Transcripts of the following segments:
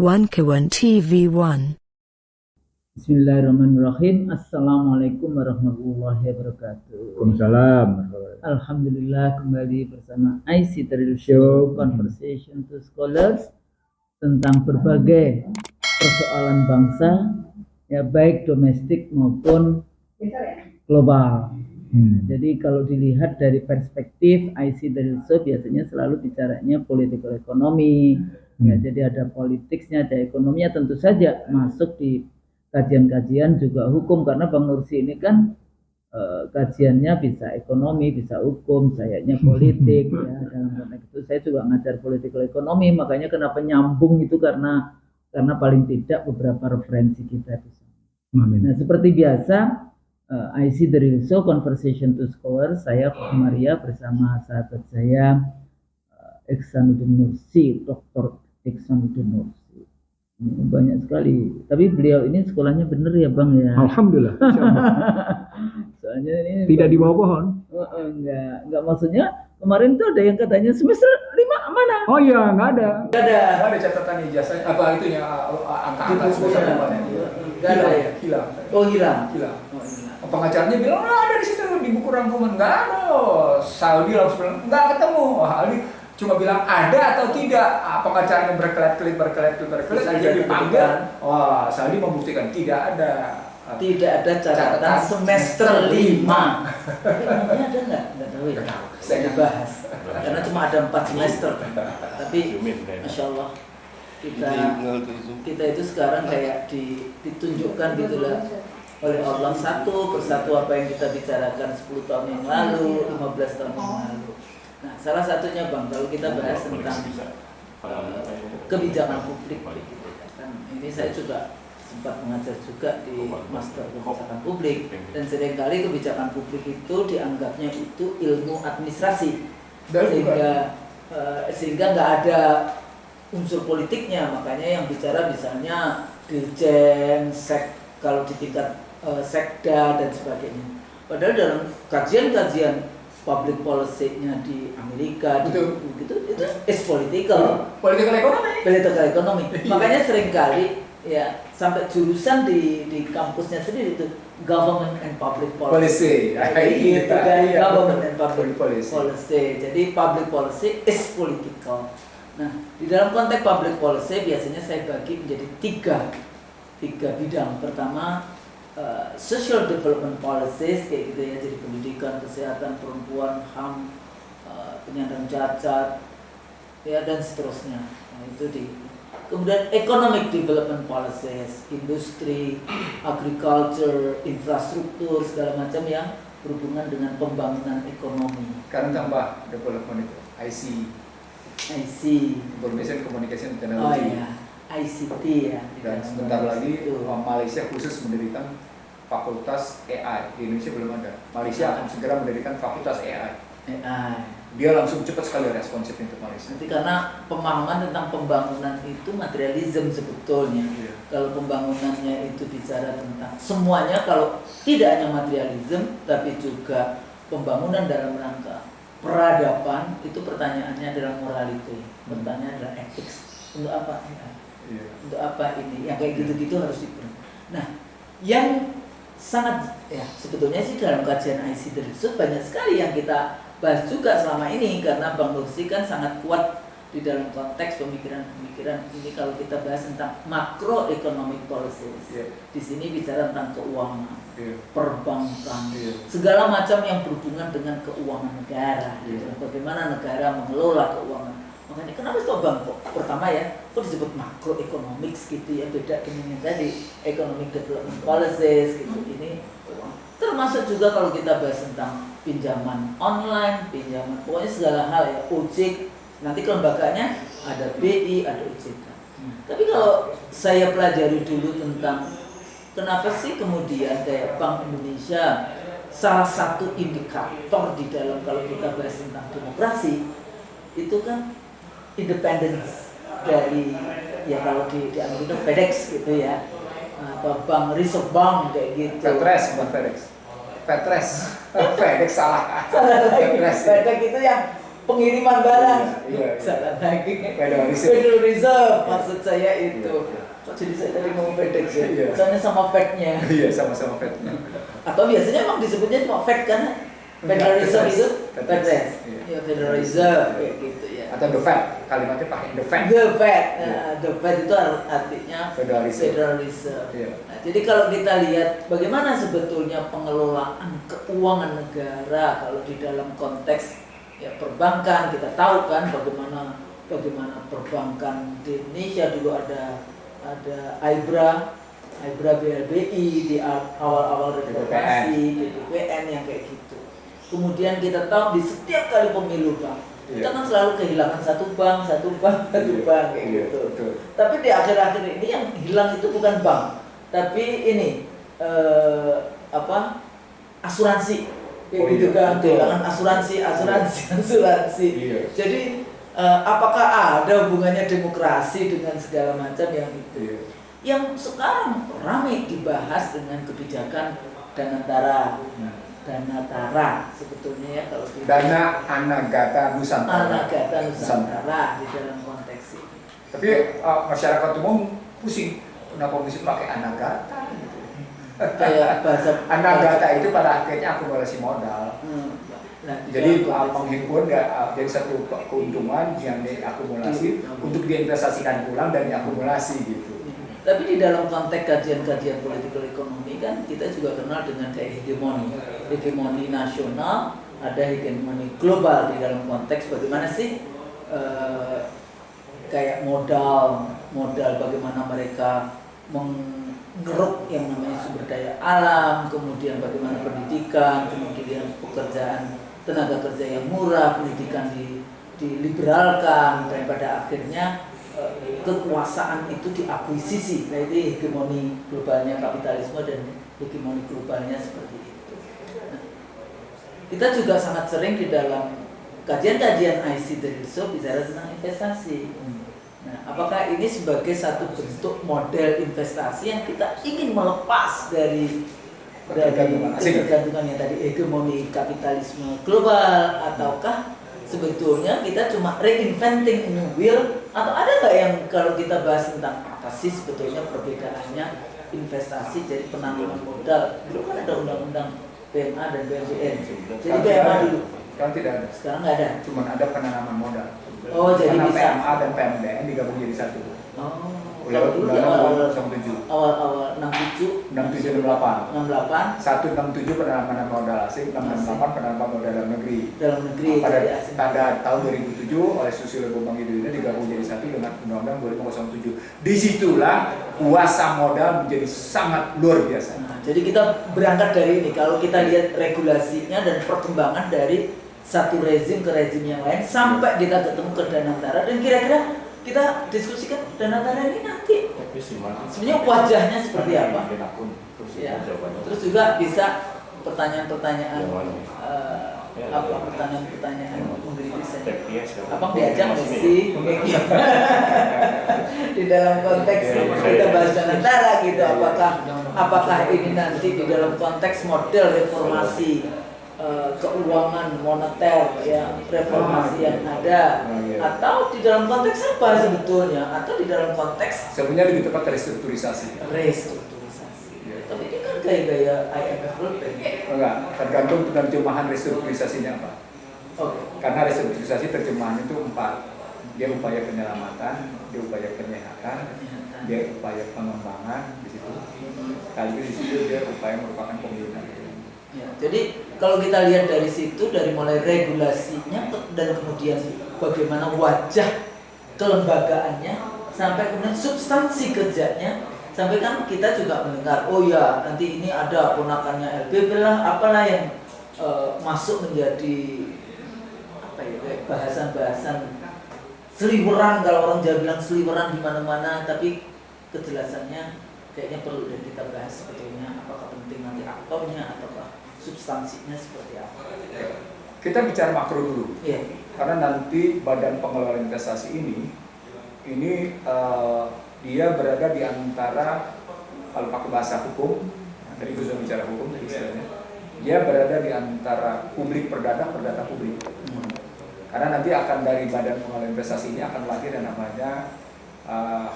One Kawan TV1. Bismillahirrahmanirrahim. Assalamualaikum warahmatullahi wabarakatuh. Waalaikumsalam. Alhamdulillah kembali bersama IC Trail Show Conversation to Scholars tentang berbagai persoalan bangsa, ya baik domestik maupun global. Jadi kalau dilihat dari perspektif IC Trail Show biasanya selalu bicaranya political ekonomi. Ya, jadi ada politiknya, ada ekonominya, tentu saja masuk di kajian-kajian juga hukum, karena Bang Nursi ini kan kajiannya bisa ekonomi, bisa hukum, sayanya politik. Ya, dalam konteks itu saya juga ngajar political ekonomi, makanya kenapa nyambung itu karena paling tidak beberapa referensi kita di sana. Nah, seperti biasa IC Trail Show Conversation to Scholars, saya Maria bersama sahabat saya Iksanuddin Nursi, Dr. Iksanuddin Nursi. Banyak sekali. Tapi beliau ini sekolahnya bener ya Bang ya? Alhamdulillah. Soalnya ini Tidak di bawah pohon. Enggak, maksudnya kemarin tuh ada yang katanya semester 5 mana? Oh iya, nggak ada. Nggak ada catatan ijazahnya, apa itunya angka-angka semester depannya. Nggak ada ya? Hilang. Oh hilang. Pengacaranya bilang ada di situ di buku rangkuman, nggak ada. Saldi langsung bilang nggak ketemu. Aldi cuma bilang ada atau tidak. Pengacaranya berkelit-kelit akhirnya dipanggil. Wah, Saldi membuktikan tidak ada. Tidak ada catatan semester 5. Ini ada nggak? Nggak tahu ya. Saya dibahas. Karena cuma ada 4 semester. Tapi Masya Allah kita itu sekarang kayak ditunjukkan gitulah oleh Allah satu persatu apa yang kita bicarakan 10 tahun yang lalu, 15 tahun yang lalu. Nah, salah satunya Bang, kalau kita bahas tentang kebijakan publik, kan ini saya juga sempat mengajar juga di Master Kebijakan Publik, dan seringkali kebijakan publik itu dianggapnya itu ilmu administrasi, sehingga nggak ada unsur politiknya. Makanya yang bicara misalnya dirjen, kalau di tingkat sekda dan sebagainya. Padahal dalam kajian-kajian public policy-nya di Amerika gitu itu is political ekonomi. Makanya seringkali ya sampai jurusan di kampusnya sendiri itu government and public policy. Gitu kan, government and public policy. Jadi public policy is political. Nah, di dalam konteks public policy biasanya saya bagi menjadi tiga bidang. Pertama, social development policies kayak gitu ya, jadi pendidikan, kesehatan, perempuan, HAM, penyandang cacat, ya dan seterusnya. Nah, itu kemudian economic development policies, industri, agriculture, infrastruktur, segala macam yang berhubungan dengan pembangunan ekonomi. Sekarang tambah development itu IC, Information Communication Technology. Oh iya, ICT ya. Dan sebentar lagi Malaysia khusus mendirikan fakultas AI. Di Indonesia belum ada. Malaysia akan segera mendirikan fakultas AI. Dia langsung cepat sekali responsif untuk Malaysia. Nanti karena pemahaman tentang pembangunan itu materialism sebetulnya. Iya. Kalau pembangunannya itu bicara tentang semuanya, kalau tidak hanya materialism tapi juga pembangunan dalam rangka peradaban, itu pertanyaannya adalah morality, pertanyaannya adalah ethics. Untuk apa? Iya. Untuk apa ini? Yang kayak gitu-gitu harus dipenuhi. Nah, yang sangat ya sebetulnya sih dalam kajian IC tersebut banyak sekali yang kita bahas juga selama ini, karena Bang Nursi kan sangat kuat di dalam konteks pemikiran-pemikiran ini. Kalau kita bahas tentang macroeconomic policies, di sini bicara tentang keuangan, perbankan, segala macam yang berhubungan dengan keuangan negara, bagaimana negara mengelola keuangan. Makanya kenapa itu Bang kok pertama ya, kok disebut macroeconomics gitu ya, beda dengan yang tadi economic development policies gitu. Ini termasuk juga kalau kita bahas tentang pinjaman online, pinjaman pokoknya segala hal ya, OJK, nanti kelembaganya ada BI, ada OJK. Tapi kalau saya pelajari dulu tentang kenapa sih kemudian kayak Bank Indonesia salah satu indikator di dalam kalau kita bahas tentang demokrasi itu kan independence dari ya kalau di Amerika FedEx gitu ya, atau Bank Reserve Bank kayak gitu. Petres, bukan FedEx. FedEx salah. FedEx itu yang pengiriman barang. Iya. Salah lagi. Federal Reserve. Federal Reserve maksud saya itu. Kok jadi saya tadi ngomong FedEx ya? Iya. Soalnya sama Fed-nya. Iya, sama-sama Fed-nya. Atau biasanya emang disebutnya cuma Fed kan? Federal Reserve itu Fed. Ya, Federal Reserve kayak gitu ya. Atau the Fed, kalimatnya pakai the Fed. The Fed, the Fed itu artinya Federal Reserve. Federal Reserve. Iya. Nah, jadi kalau kita lihat bagaimana sebetulnya pengelolaan keuangan negara kalau di dalam konteks ya perbankan, kita tahu kan bagaimana perbankan di Indonesia dulu ada IBRA BLBI di awal-awal reformasi, BPN yang kayak gitu. Kemudian kita tahu di setiap kali pemilu Bang, kita kan selalu kehilangan satu bank kayak gitu. Betul. Tapi di akhir-akhir ini yang hilang itu bukan bank, tapi ini asuransi. Kayak gitu kan, kehilangan asuransi. Iya. Jadi apakah ada hubungannya demokrasi dengan segala macam yang itu? Iya. Yang sekarang ramai dibahas dengan kebijakan Danatara sebetulnya ya kalau di Dana Anagata Nusantara. Di dalam konteks ini. Tapi masyarakat umum pusing, kenapa mesti pakai Anagata? Gitu. Kayak bahasa Anagata itu pada akhirnya akumulasi modal. Nah, Jadi menghimpun dari satu keuntungan yang diakumulasi untuk diinvestasikan pulang dan diakumulasi gitu. Tapi di dalam konteks kajian-kajian political ekonomi kan kita juga kenal dengan kayak hegemoni nasional, ada hegemoni global di dalam konteks bagaimana sih kayak modal bagaimana mereka menggeruk yang namanya sumber daya alam, kemudian bagaimana pendidikan, kemudian pekerjaan tenaga kerja yang murah, pendidikan diliberalkan dan pada akhirnya kekuasaan itu diakuisisi. Nah itu hegemoni globalnya kapitalisme dan hegemoni globalnya seperti itu. Nah, kita juga sangat sering di dalam kajian-kajian IC dari Research bicara tentang investasi. Nah, apakah ini sebagai satu bentuk model investasi yang kita ingin melepas dari ketergantungan yang tadi hegemoni kapitalisme global, ataukah sebetulnya kita cuma reinventing a new wheel, atau ada nggak yang kalau kita bahas tentang apa sih sebetulnya perbedaannya investasi dari penanaman modal? Dulu kan ada undang-undang PMA dan BMBN. Jadi PMA dulu. Sekarang tidak ada. Sekarang nggak ada. Cuma ada penanaman modal. Oh, jadi karena bisa. PMA dan PMBN digabung jadi satu. Oh. Lewat Dulu di Undang-Undang awal 67 6768. 68 167 penanaman modal asing, 668 penanaman modal dalam negeri. Pada jadi asing. tahun 2007 oleh Susilo Bambang Yudhoyono digabung jadi satu dengan Undang-Undang 2007. Disitulah kuasa modal menjadi sangat luar biasa. Nah, jadi kita berangkat dari ini. Kalau kita lihat regulasinya dan perkembangan dari satu rezim ke rezim yang lain sampai kita ketemu ke Danantara, dan kira-kira kita diskusikan Danantara ini nanti sebenarnya wajahnya seperti apa? Ya. Terus juga bisa pertanyaan-pertanyaan pertanyaan mengkritis. Apa diajak sih di dalam konteks kita bahas Danantara gitu? Apakah ini nanti di dalam konteks model reformasi keuangan moneter ya, reformasi yang ada, atau di dalam konteks apa sebetulnya, atau di dalam konteks sebenarnya lebih tepat restrukturisasi. Tapi ini kan gaya-gaya IMF World Bank. Enggak, tergantung terjemahan restrukturisasinya apa. Okay. Karena restrukturisasi terjemahannya itu 4. Dia upaya penyelamatan, dia upaya penyehatan, dia upaya pengembangan di situ. Sekaligus di situ dia upaya merupakan pembinaan. Ya, jadi kalau kita lihat dari situ, dari mulai regulasinya dan kemudian bagaimana wajah kelembagaannya sampai kemudian substansi kerjanya, sampai kan kita juga mendengar, oh ya nanti ini ada ponakannya LBB lah, apalah yang masuk menjadi apa ya, kayak bahasan-bahasan seliweran, kalau orang Jawa bilang seliweran di mana-mana, tapi kejelasannya kayaknya perlu dan kita bahas sebetulnya apakah penting nanti aktornya ataukah substansinya seperti apa. Kita bicara makro dulu. Iya. Karena nanti Badan Pengelola Investasi ini dia berada di antara, kalau pakai bahasa hukum, tadi gue sudah bicara hukum istilahnya, dia berada di antara publik perdata publik. Karena nanti akan dari Badan Pengelola Investasi ini akan lahir yang namanya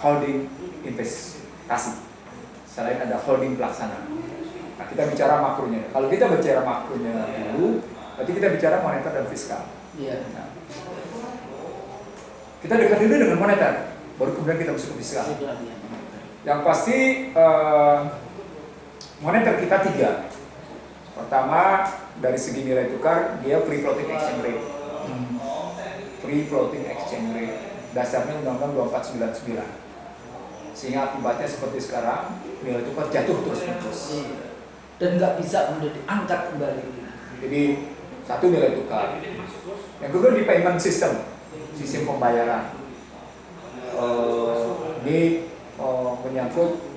holding investasi. Selain ada holding pelaksana. Nah, kita bicara makronya. Kalau kita bicara makronya dulu, berarti kita bicara moneter dan fiskal. Iya. Nah, kita dekat dulu dengan moneter, baru kemudian kita masuk ke fiskal. Yang pasti moneter kita 3. Pertama, dari segi nilai tukar, dia free floating exchange rate. Free floating exchange rate. Dasarnya Undang-Undang 2499. Sehingga akibatnya seperti sekarang, nilai tukar jatuh terus-menerus. Dan nggak bisa kemudian diangkat kembali. Jadi, satu nilai tukar. Yang kedua di payment system, sistem pembayaran. Ini menyangkut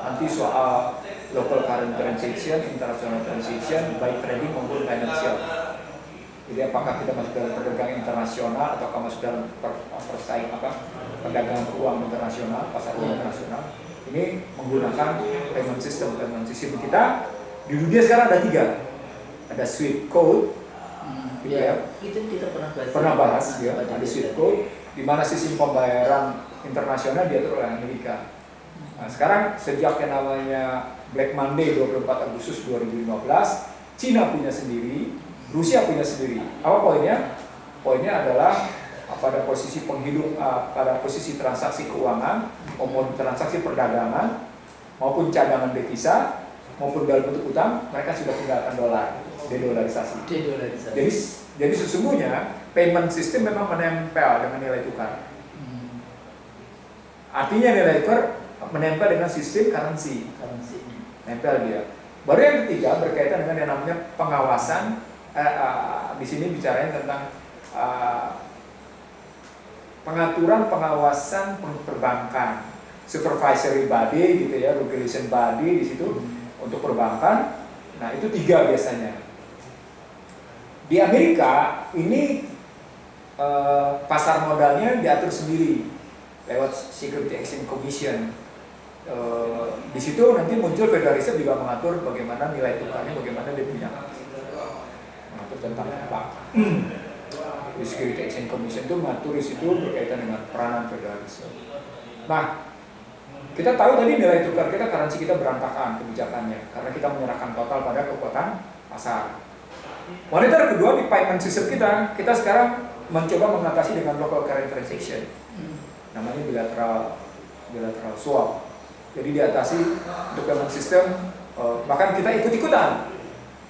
nanti soal local current transaction, international transaction, baik trading maupun financial. Jadi apakah kita masuk dalam perdagangan internasional atau masuk dalam perdagangan uang internasional, pasar uang internasional. Ini menggunakan payment system. Payment system kita di dunia sekarang ada 3. Ada Swift Code, gitu ya. Itu kita pernah bahas ya. Ada Swift Code, di mana sistem pembayaran internasional diatur oleh Amerika. Nah, sekarang sejak yang namanya Black Monday 24 Agustus 2015, Cina punya sendiri, Rusia punya sendiri. Apa poinnya? Poinnya adalah pada posisi pada posisi transaksi keuangan, maupun transaksi perdagangan, maupun cadangan devisa, maupun dalam bentuk utang, mereka sudah tinggalkan dolar, dedolarisasi. Jadi sesungguhnya payment system memang menempel dengan nilai tukar. Artinya nilai tukar menempel dengan sistem currency. Nempel dia. Baru yang ketiga berkaitan dengan yang namanya pengawasan. Di sini bicaranya tentang pengaturan pengawasan perbankan, supervisory body gitu ya, regulation body di situ untuk perbankan. Nah itu 3 biasanya. Di Amerika ini pasar modalnya diatur sendiri lewat Security Exchange Commission. Di situ nanti muncul Federal Reserve juga mengatur bagaimana nilai tukarnya, bagaimana dia punya mengatur tentang apa. Di Security Exchange Commission itu mengatur di situ berkaitan dengan peranan Federal Reserve. Nah, kita tahu tadi nilai tukar kita, currency kita berantakan kebijakannya karena kita menyerahkan total pada kekuatan pasar. Moneter kedua di payment system kita sekarang mencoba mengatasi dengan local current transaction. Namanya bilateral swap. Jadi diatasi untuk payment system, bahkan kita ikut-ikutan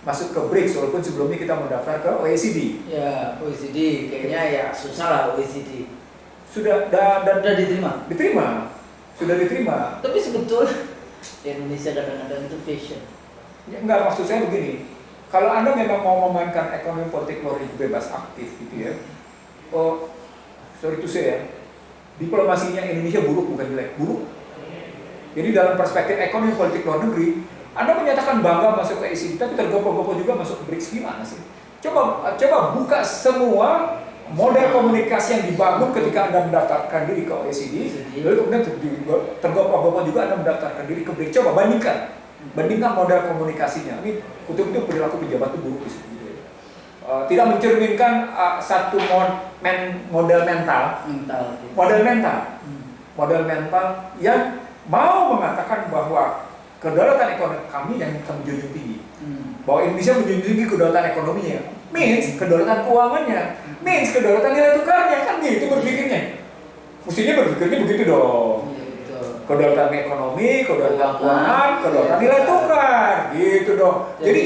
masuk ke BRICS walaupun sebelumnya kita mendaftar ke OECD. Ya, OECD kayaknya ya susah lah OECD. Sudah diterima. Sudah diterima. Tapi sebetulnya Indonesia kadang-kadang itu fashion. Ya, enggak, maksud saya begini. Kalau Anda memang mau memainkan ekonomi politik luar negeri bebas aktif gitu ya. Sorry to say ya. Diplomasinya Indonesia buruk, bukan jelek, buruk. Jadi dalam perspektif ekonomi politik luar negeri, Anda menyatakan bangga masuk ke OECD, tapi tergopoh-gopoh juga masuk ke BRICS, gimana sih? Coba buka semua model komunikasi yang dibangun ketika Anda mendaftarkan diri ke OECD, lalu kemudian tergopoh-gopoh juga Anda mendaftarkan diri ke BRICS. Coba bandingkan model komunikasinya. Ini untuk perilaku pejabat itu buruk di situ. Tidak mencerminkan satu model mental yang mau mengatakan bahwa kedaulatan ekonomi kami yang akan menjunjung tinggi. Bahwa Indonesia menjunjung tinggi kedaulatan ekonominya, means kedaulatan keuangannya, means kedaulatan nilai tukarnya, kan gitu berpikirnya. Mestinya berpikirnya begitu dong. Kedaulatan ekonomi, kedaulatan keuangan, kedaulatan nilai tukar, gitu dong. Jadi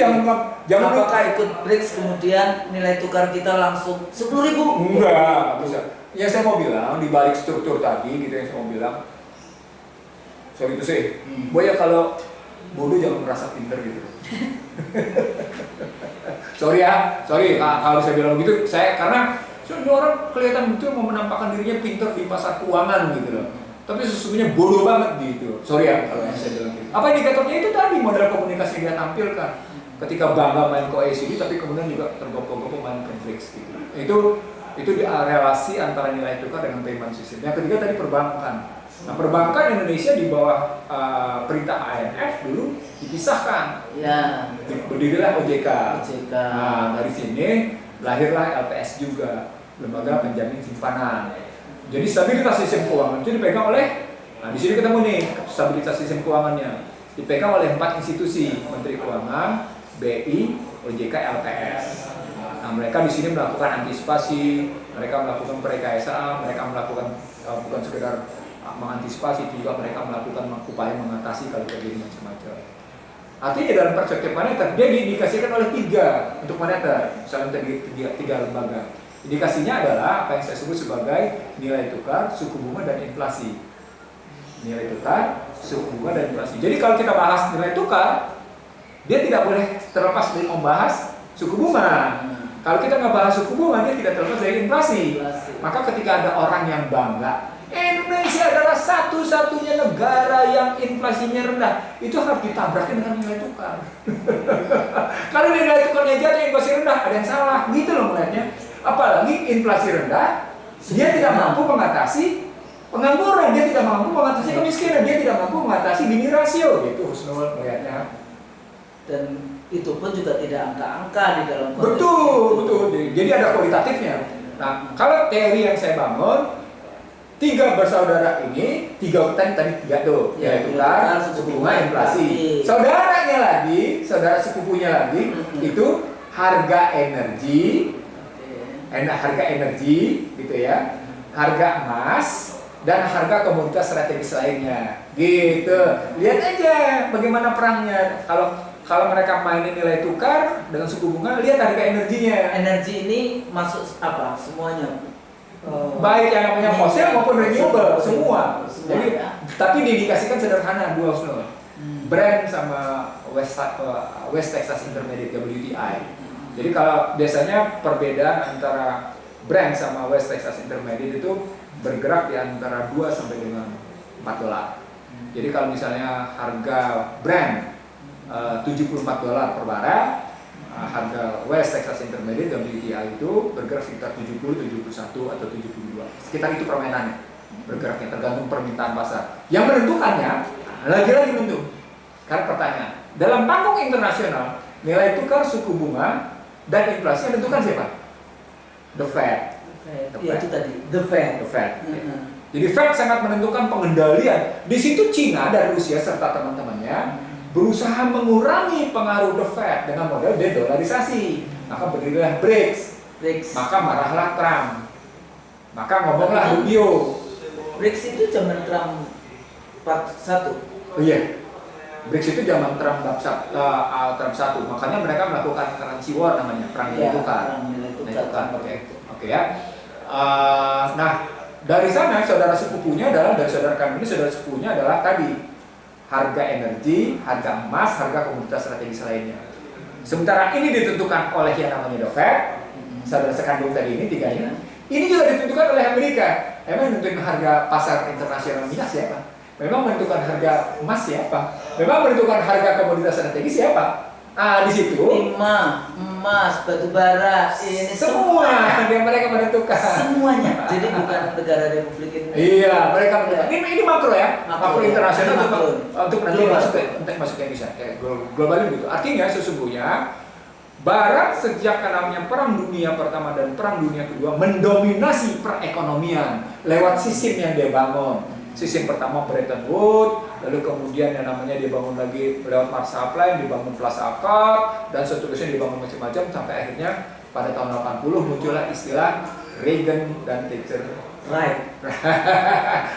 jangan apakah ikut BRICS kemudian nilai tukar kita langsung 10.000? Enggak bisa. Yang saya mau bilang di balik struktur tadi gitu yang saya mau bilang. Sorry itu sih. Boya kalau bodoh jangan merasa pinter gitu. Sorry kalau saya bilang begitu, karena orang kelihatan betul mau menampakkan dirinya pinter di pasar keuangan gitu loh. Tapi sesungguhnya bodoh banget gitu. Sorry ya kalau yang saya bilang gitu. Apa indikatornya itu tadi model komunikasi yang dia tampilkan. Ketika bangga main ke OECD tapi kemudian juga tergopoh-gopoh main ke BRICS gitu. Itu di relasi antara nilai tukar dengan payment system. Yang ketiga tadi perbankan. Nah, perbankan Indonesia di bawah perintah IMF dulu dipisahkan. Ya. Berdirilah OJK. Nah, dari sini lahirlah LPS juga. lembaga penjamin simpanan. Jadi stabilitas sistem keuangan itu dipegang oleh, nah di sini ketemu nih stabilitas sistem keuangannya dipegang oleh 4 institusi, Menteri Keuangan, BI, OJK, LPS. Nah mereka di sini melakukan antisipasi, mereka melakukan perekayasaan, mereka melakukan bukan sekedar mengantisipasi, juga mereka melakukan upaya mengatasi kalau terjadi macam-macam. Artinya dalam perspektif moneter dia diindikasikan oleh 3 untuk moneter, misalnya tiga lembaga. Indikasinya adalah apa yang saya sebut sebagai nilai tukar, suku bunga, dan inflasi. Nilai tukar, suku bunga, dan inflasi. Jadi kalau kita bahas nilai tukar, dia tidak boleh terlepas dari membahas suku bunga. Kalau kita nggak bahas suku bunga, dia tidak terlepas dari inflasi. Maka ketika ada orang yang bangga, Indonesia adalah satu-satunya negara yang inflasinya rendah, itu harus ditabrakin dengan nilai tukar. Kalau nilai tukarnya jatuh, inflasi rendah, ada yang salah, gitu loh melihatnya. Apalagi inflasi rendah, dia tidak mampu mengatasi pengangguran, dia tidak mampu mengatasi kemiskinan, dia tidak mampu mengatasi Gini rasio, gitu Husnul melihatnya. Dan itu pun juga tidak angka-angka di dalam konteks betul. Jadi ada kualitatifnya. Nah, kalau teori yang saya bangun, 3 bersaudara ini, 3 tadi 3 tuh, yaitu tukar, suku bunga, inflasi. Saudaranya lagi, saudara sepupunya lagi, itu harga energi, gitu ya, harga emas, dan harga komoditas strategis lainnya, gitu. Lihat aja bagaimana perangnya. Kalau mereka mainin nilai tukar dengan suku bunga, lihat harga energinya. Energi ini masuk apa? Semuanya. Baik yang namanya fosil maupun renewable, semua. Jadi, tapi diindikasikan sederhana 2 Husnul. Brent sama West Texas Intermediate WTI. Jadi kalau biasanya perbedaan antara Brent sama West Texas Intermediate itu bergerak di antara 2 sampai dengan $4. Jadi kalau misalnya harga Brent $74 per barel, harga West Texas Intermediate WTI itu bergerak sekitar 70, 71 atau 72. Sekitar itu permainannya. Bergeraknya tergantung permintaan pasar. Yang menentukannya lagi-lagi menentu. Karena pertanyaan, dalam panggung internasional, nilai tukar, suku bunga, dan inflasi yang menentukan siapa? The Fed. Itu tadi, The Fed. Jadi Fed sangat menentukan pengendalian. Di situ Cina dan Rusia serta teman-temannya berusaha mengurangi pengaruh The Fed dengan model dedolarisasi. Maka berdirilah BRICS. Maka marahlah Trump. Maka ngomonglah Rubio. BRICS itu zaman Trump 1. Oh iya. BRICS itu zaman Trump 1. Makanya mereka melakukan currency war namanya, perang nilai tukar. Oke ya. Nah, dari sana saudara sepupunya adalah, dari saudara kami ini saudara sepupunya adalah tadi harga energi, harga emas, harga komoditas strategis lainnya. Sementara ini ditentukan oleh yang namanya The Fed, saudara sekandung tadi ini 3 ini. Ini juga ditentukan oleh Amerika. Emang menentukan harga pasar internasional minyak siapa? Memang menentukan harga emas siapa? Memang menentukan harga komoditas strategis siapa? Di situ timah, emas, batu bara, ini semua yang mereka menentukan. Semuanya. Jadi bukan negara Republik Indonesia. Iya, mereka menentukan. Ini makro ya, makro internasional untuk nanti masuk ke Indonesia. Global gitu. Artinya sesungguhnya Barat sejak namanya Perang Dunia Pertama dan Perang Dunia Kedua mendominasi perekonomian lewat sistem yang dia bangun. Sistem pertama Bretton Woods, lalu kemudian yang namanya dibangun lagi lewat Marshall Plan, dibangun Plaza Accord, dan seterusnya dibangun macam-macam sampai akhirnya pada tahun 80 muncullah istilah Reagan dan Thatcher Right.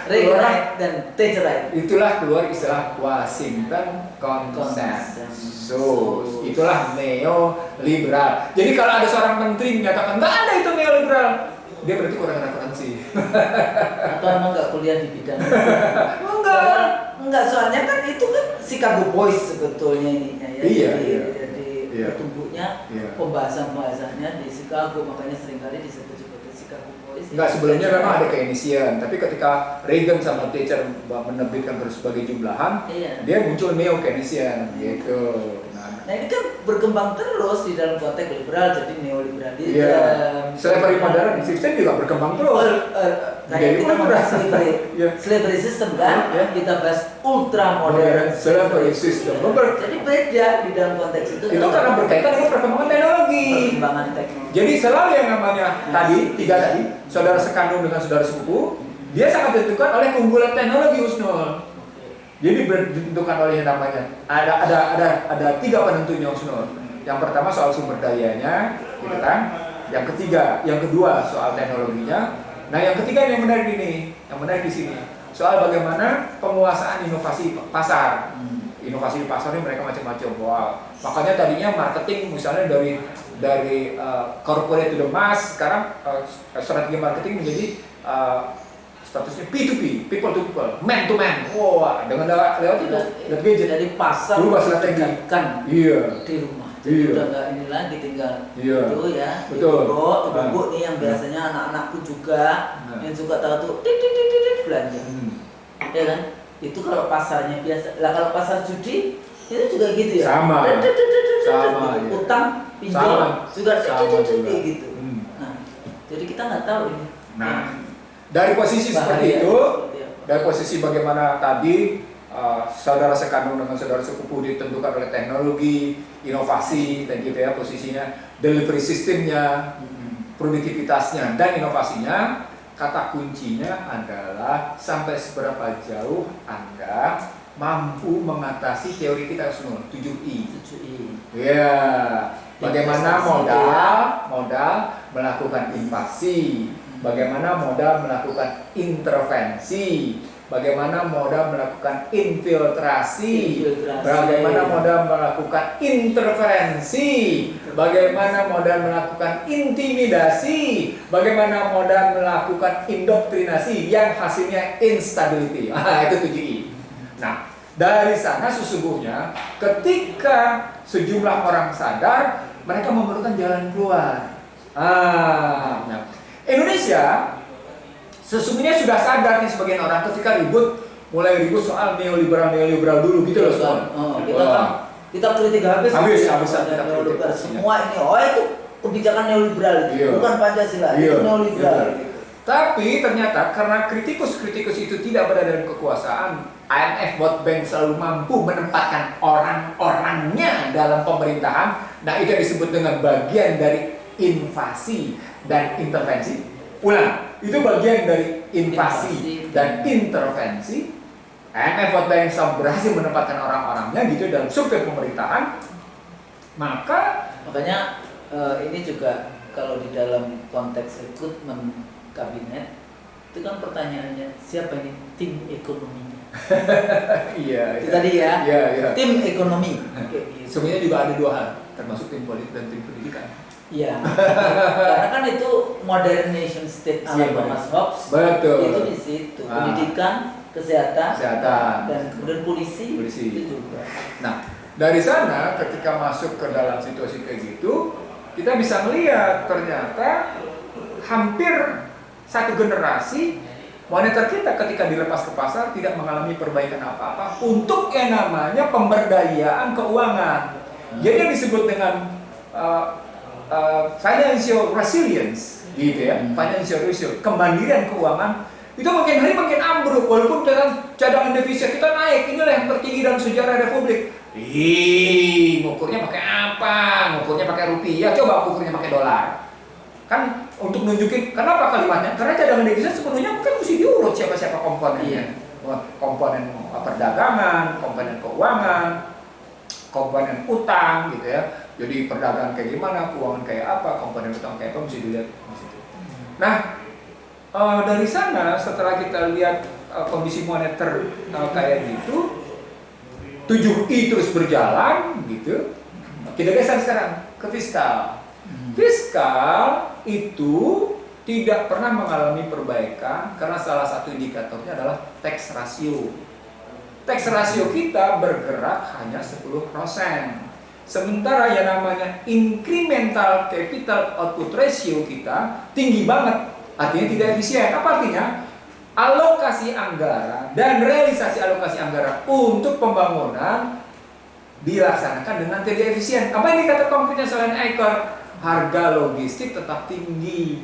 Reagan right dan Thatcher right. Itulah keluar istilah Washington Consensus. Itulah neoliberal. Jadi kalau ada seorang menteri menyatakan nggak ada itu neoliberal, dia berarti kurang referensi. Atau emang nggak kuliah di bidang itu? Enggak, soalnya kan itu kan Chicago Boys sebetulnya ininya ya. Jadi bertumbuhnya pembahasan-pembahasannya di Chicago, makanya seringkali disebut sebagai Chicago Boys. Enggak, sebelumnya memang ada Keynesian, tapi ketika Reagan sama Thatcher menerbitkan berbagai jumlahan, dia muncul neo-Keynesian gitu. Nah, Nah ini kan berkembang terus di dalam konteks liberal, jadi neoliberalisme. Iya. Slavery modern system juga berkembang terus. Kayak kita membahas slavery, Iya. slavery system kan, Iya. kita bahas ultra modern slavery system. Jadi beda di dalam konteks itu. Itu karena berkaitan dengan perkembangan teknologi. Perkembangan teknologi. Jadi selalu yang namanya tiga tadi, saudara sekandung dengan saudara sepupu, dia sangat ditentukan oleh keunggulan teknologi, Usnul. Jadi ditentukan oleh yang namanya ada 3 penentunya, Usnul. Yang pertama soal sumber dayanya, gitu kan? Yang kedua soal teknologinya. Nah, yang ketiga yang menarik ini, yang menarik di sini, soal bagaimana penguasaan inovasi pasar. Inovasi di pasar ini mereka macam-macam. Wow. Makanya tadinya marketing misalnya dari corporate to the mass, sekarang strategi marketing menjadi statusnya P2P, people to people, man to man. Wah, dengan lewat itu, lewat gadget. Dari pasar Berubah strategi. kan Iya. di rumah. Jadi udah nggak ini lagi tinggal itu ya. Betul. Ibu nih yang biasanya anak-anakku juga yang suka tahu tuh tit belanja. Ya kan? Itu kalau pasarnya biasa. Lah kalau pasar judi itu juga gitu ya. Sama. Sama. Utang, pinjol juga kayak gitu. Nah, jadi kita nggak tahu ini. Nah, dari posisi seperti itu, dari posisi bagaimana tadi saudara sekandung dengan saudara sepupu ditentukan oleh teknologi, inovasi, dan gitu ya posisinya, delivery sistemnya, produktivitasnya, dan inovasinya. Kata kuncinya adalah sampai seberapa jauh Anda mampu mengatasi teori kita semua 7I. Ya, bagaimana modal melakukan invasi. Bagaimana modal melakukan intervensi, bagaimana modal melakukan infiltrasi, bagaimana modal melakukan interferensi, bagaimana modal melakukan intimidasi, bagaimana modal melakukan indoktrinasi yang hasilnya instability. Itu 7I. Nah, dari sana sesungguhnya ketika sejumlah orang sadar, mereka memerlukan jalan keluar. Nah, Indonesia sesungguhnya sudah sadar nih sebagian orang ketika mulai ribut soal neoliberal dulu gitu loh. Kita kritik habis neoliberal semua ini. Itu kebijakan neoliberal itu bukan Pancasila, itu neoliberal. Tapi ternyata karena kritikus itu tidak berada dalam kekuasaan, IMF World Bank selalu mampu menempatkan orang-orangnya dalam pemerintahan. Nah, itu disebut dengan bagian dari invasi dan intervensi. Itu bagian dari invasi dan intervensi. IMF World Bank berhasil menempatkan orang-orangnya gitu dalam struktur pemerintahan. Makanya ini juga kalau di dalam konteks rekrutmen kabinet itu kan pertanyaannya siapa ini tim ekonominya? Iya. Itu tadi ya. Iya. Tim ekonomi. Sebenarnya juga ada 2 hal, termasuk tim politik dan tim pendidikan. Iya, karena kan itu modern nation state ala Thomas Hobbes. Betul. Itu di situ pendidikan, kesehatan, dan kemudian polisi. Itu juga. Nah, dari sana ketika masuk ke dalam situasi kayak gitu, kita bisa melihat ternyata hampir satu generasi moneter kita ketika dilepas ke pasar tidak mengalami perbaikan apa-apa untuk yang namanya pemberdayaan keuangan. Jadi yang disebut dengan financial resilience, gitu ya, financial resilience, kemandirian keuangan itu makin hari makin ambruk walaupun cadangan devisa kita naik. Inilah yang tertinggi dalam sejarah Republik. Ngukurnya pakai apa? Ngukurnya pakai rupiah, coba ukurnya pakai dolar. Kan untuk nunjukin kenapa kalimatnya? Karena cadangan devisa sepenuhnya kan mesti diurut siapa-siapa komponennya. Komponen perdagangan, komponen keuangan, komponen utang gitu ya. Jadi perdagangan kayak gimana, keuangan kayak apa, komponen utang kayak apa mesti dilihat di situ. Nah, dari sana setelah kita lihat kondisi moneter kayak gitu, 7I terus berjalan gitu. Kita geser sekarang ke fiskal. Fiskal itu tidak pernah mengalami perbaikan karena salah satu indikatornya adalah tax ratio. Tax ratio kita bergerak hanya 10%. Sementara yang namanya incremental capital output ratio kita tinggi banget, artinya tidak efisien. Apa artinya? Alokasi anggaran dan realisasi alokasi anggaran untuk pembangunan dilaksanakan dengan tidak efisien. Apa indikator konkretnya selain ekor? Harga logistik tetap tinggi.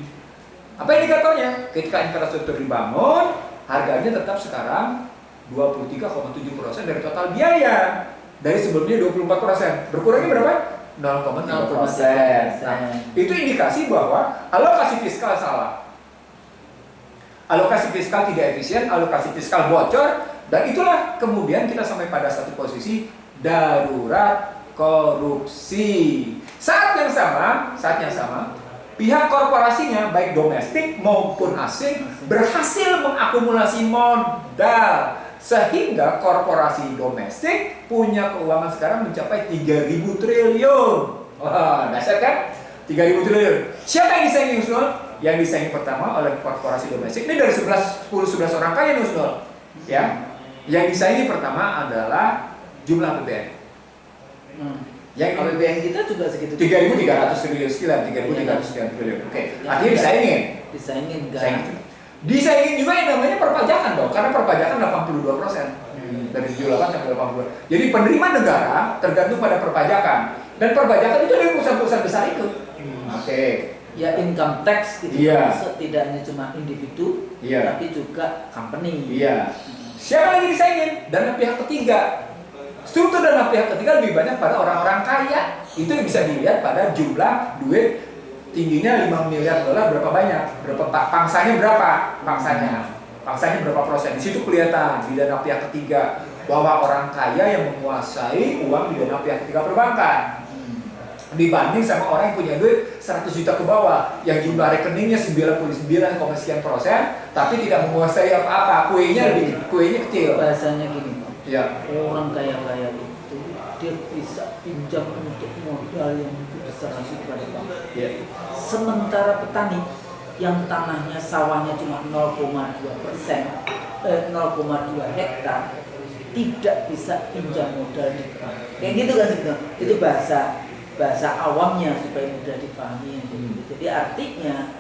Apa indikatornya? Ketika infrastruktur dibangun, harganya tetap sekarang 23,7% dari total biaya. Dari sebelumnya 24%. Berkurangnya berapa? 0,3%. Nah, itu indikasi bahwa alokasi fiskal salah. Alokasi fiskal tidak efisien, alokasi fiskal bocor, dan itulah kemudian kita sampai pada satu posisi darurat korupsi. Saat yang sama, pihak korporasinya baik domestik maupun asing berhasil mengakumulasi modal sehingga korporasi domestik punya keuangan sekarang mencapai 3.000 triliun. Wah, dasar kan? 3.000 triliun. Siapa yang disaingi Nusnul? Yang disaingi pertama oleh korporasi domestik. Ini dari 10-11 orang kaya Nusnul. Ya. Yang disaingi pertama adalah jumlah APBN. Yang APBN kita juga segitu. 3.300 triliun sekitar, 3.300 triliun. Oke. Artinya disaingin. Disaingin juga yang namanya perpajakan dong, karena perpajakan 82%. Dari 78 sampai 82. Jadi penerimaan negara tergantung pada perpajakan. Dan perpajakan itu dari perusahaan-perusahaan besar itu. Oke. Ya income tax gitu. Iya. Tidak hanya cuma individu, Iya. tapi juga company. Iya. Siapa lagi disaingin? Dana pihak ketiga. Struktur dana pihak ketiga lebih banyak pada orang-orang kaya. Itu yang bisa dilihat pada jumlah duit tingginya 5 miliar dolar berapa banyak? Berapa pangsanya berapa? Pangsanya berapa persen? Di situ kelihatan di dana pihak ketiga bahwa orang kaya yang menguasai uang di dana pihak ketiga perbankan. Dibanding sama orang yang punya duit 100 juta ke bawah yang jumlah rekeningnya 99,sekian%, tapi tidak menguasai apa-apa, kuenya kecil. Bahasanya gini, ya. Orang kaya-kaya itu dia bisa pinjam untuk modal yang lebih besar lagi kepada bank. Ya. Sementara petani yang tanahnya sawahnya cuma 0,2 hektar tidak bisa pinjam modal di bank. Kayak gitu kan sebetulnya. Itu bahasa awamnya supaya mudah dipahami. Jadi artinya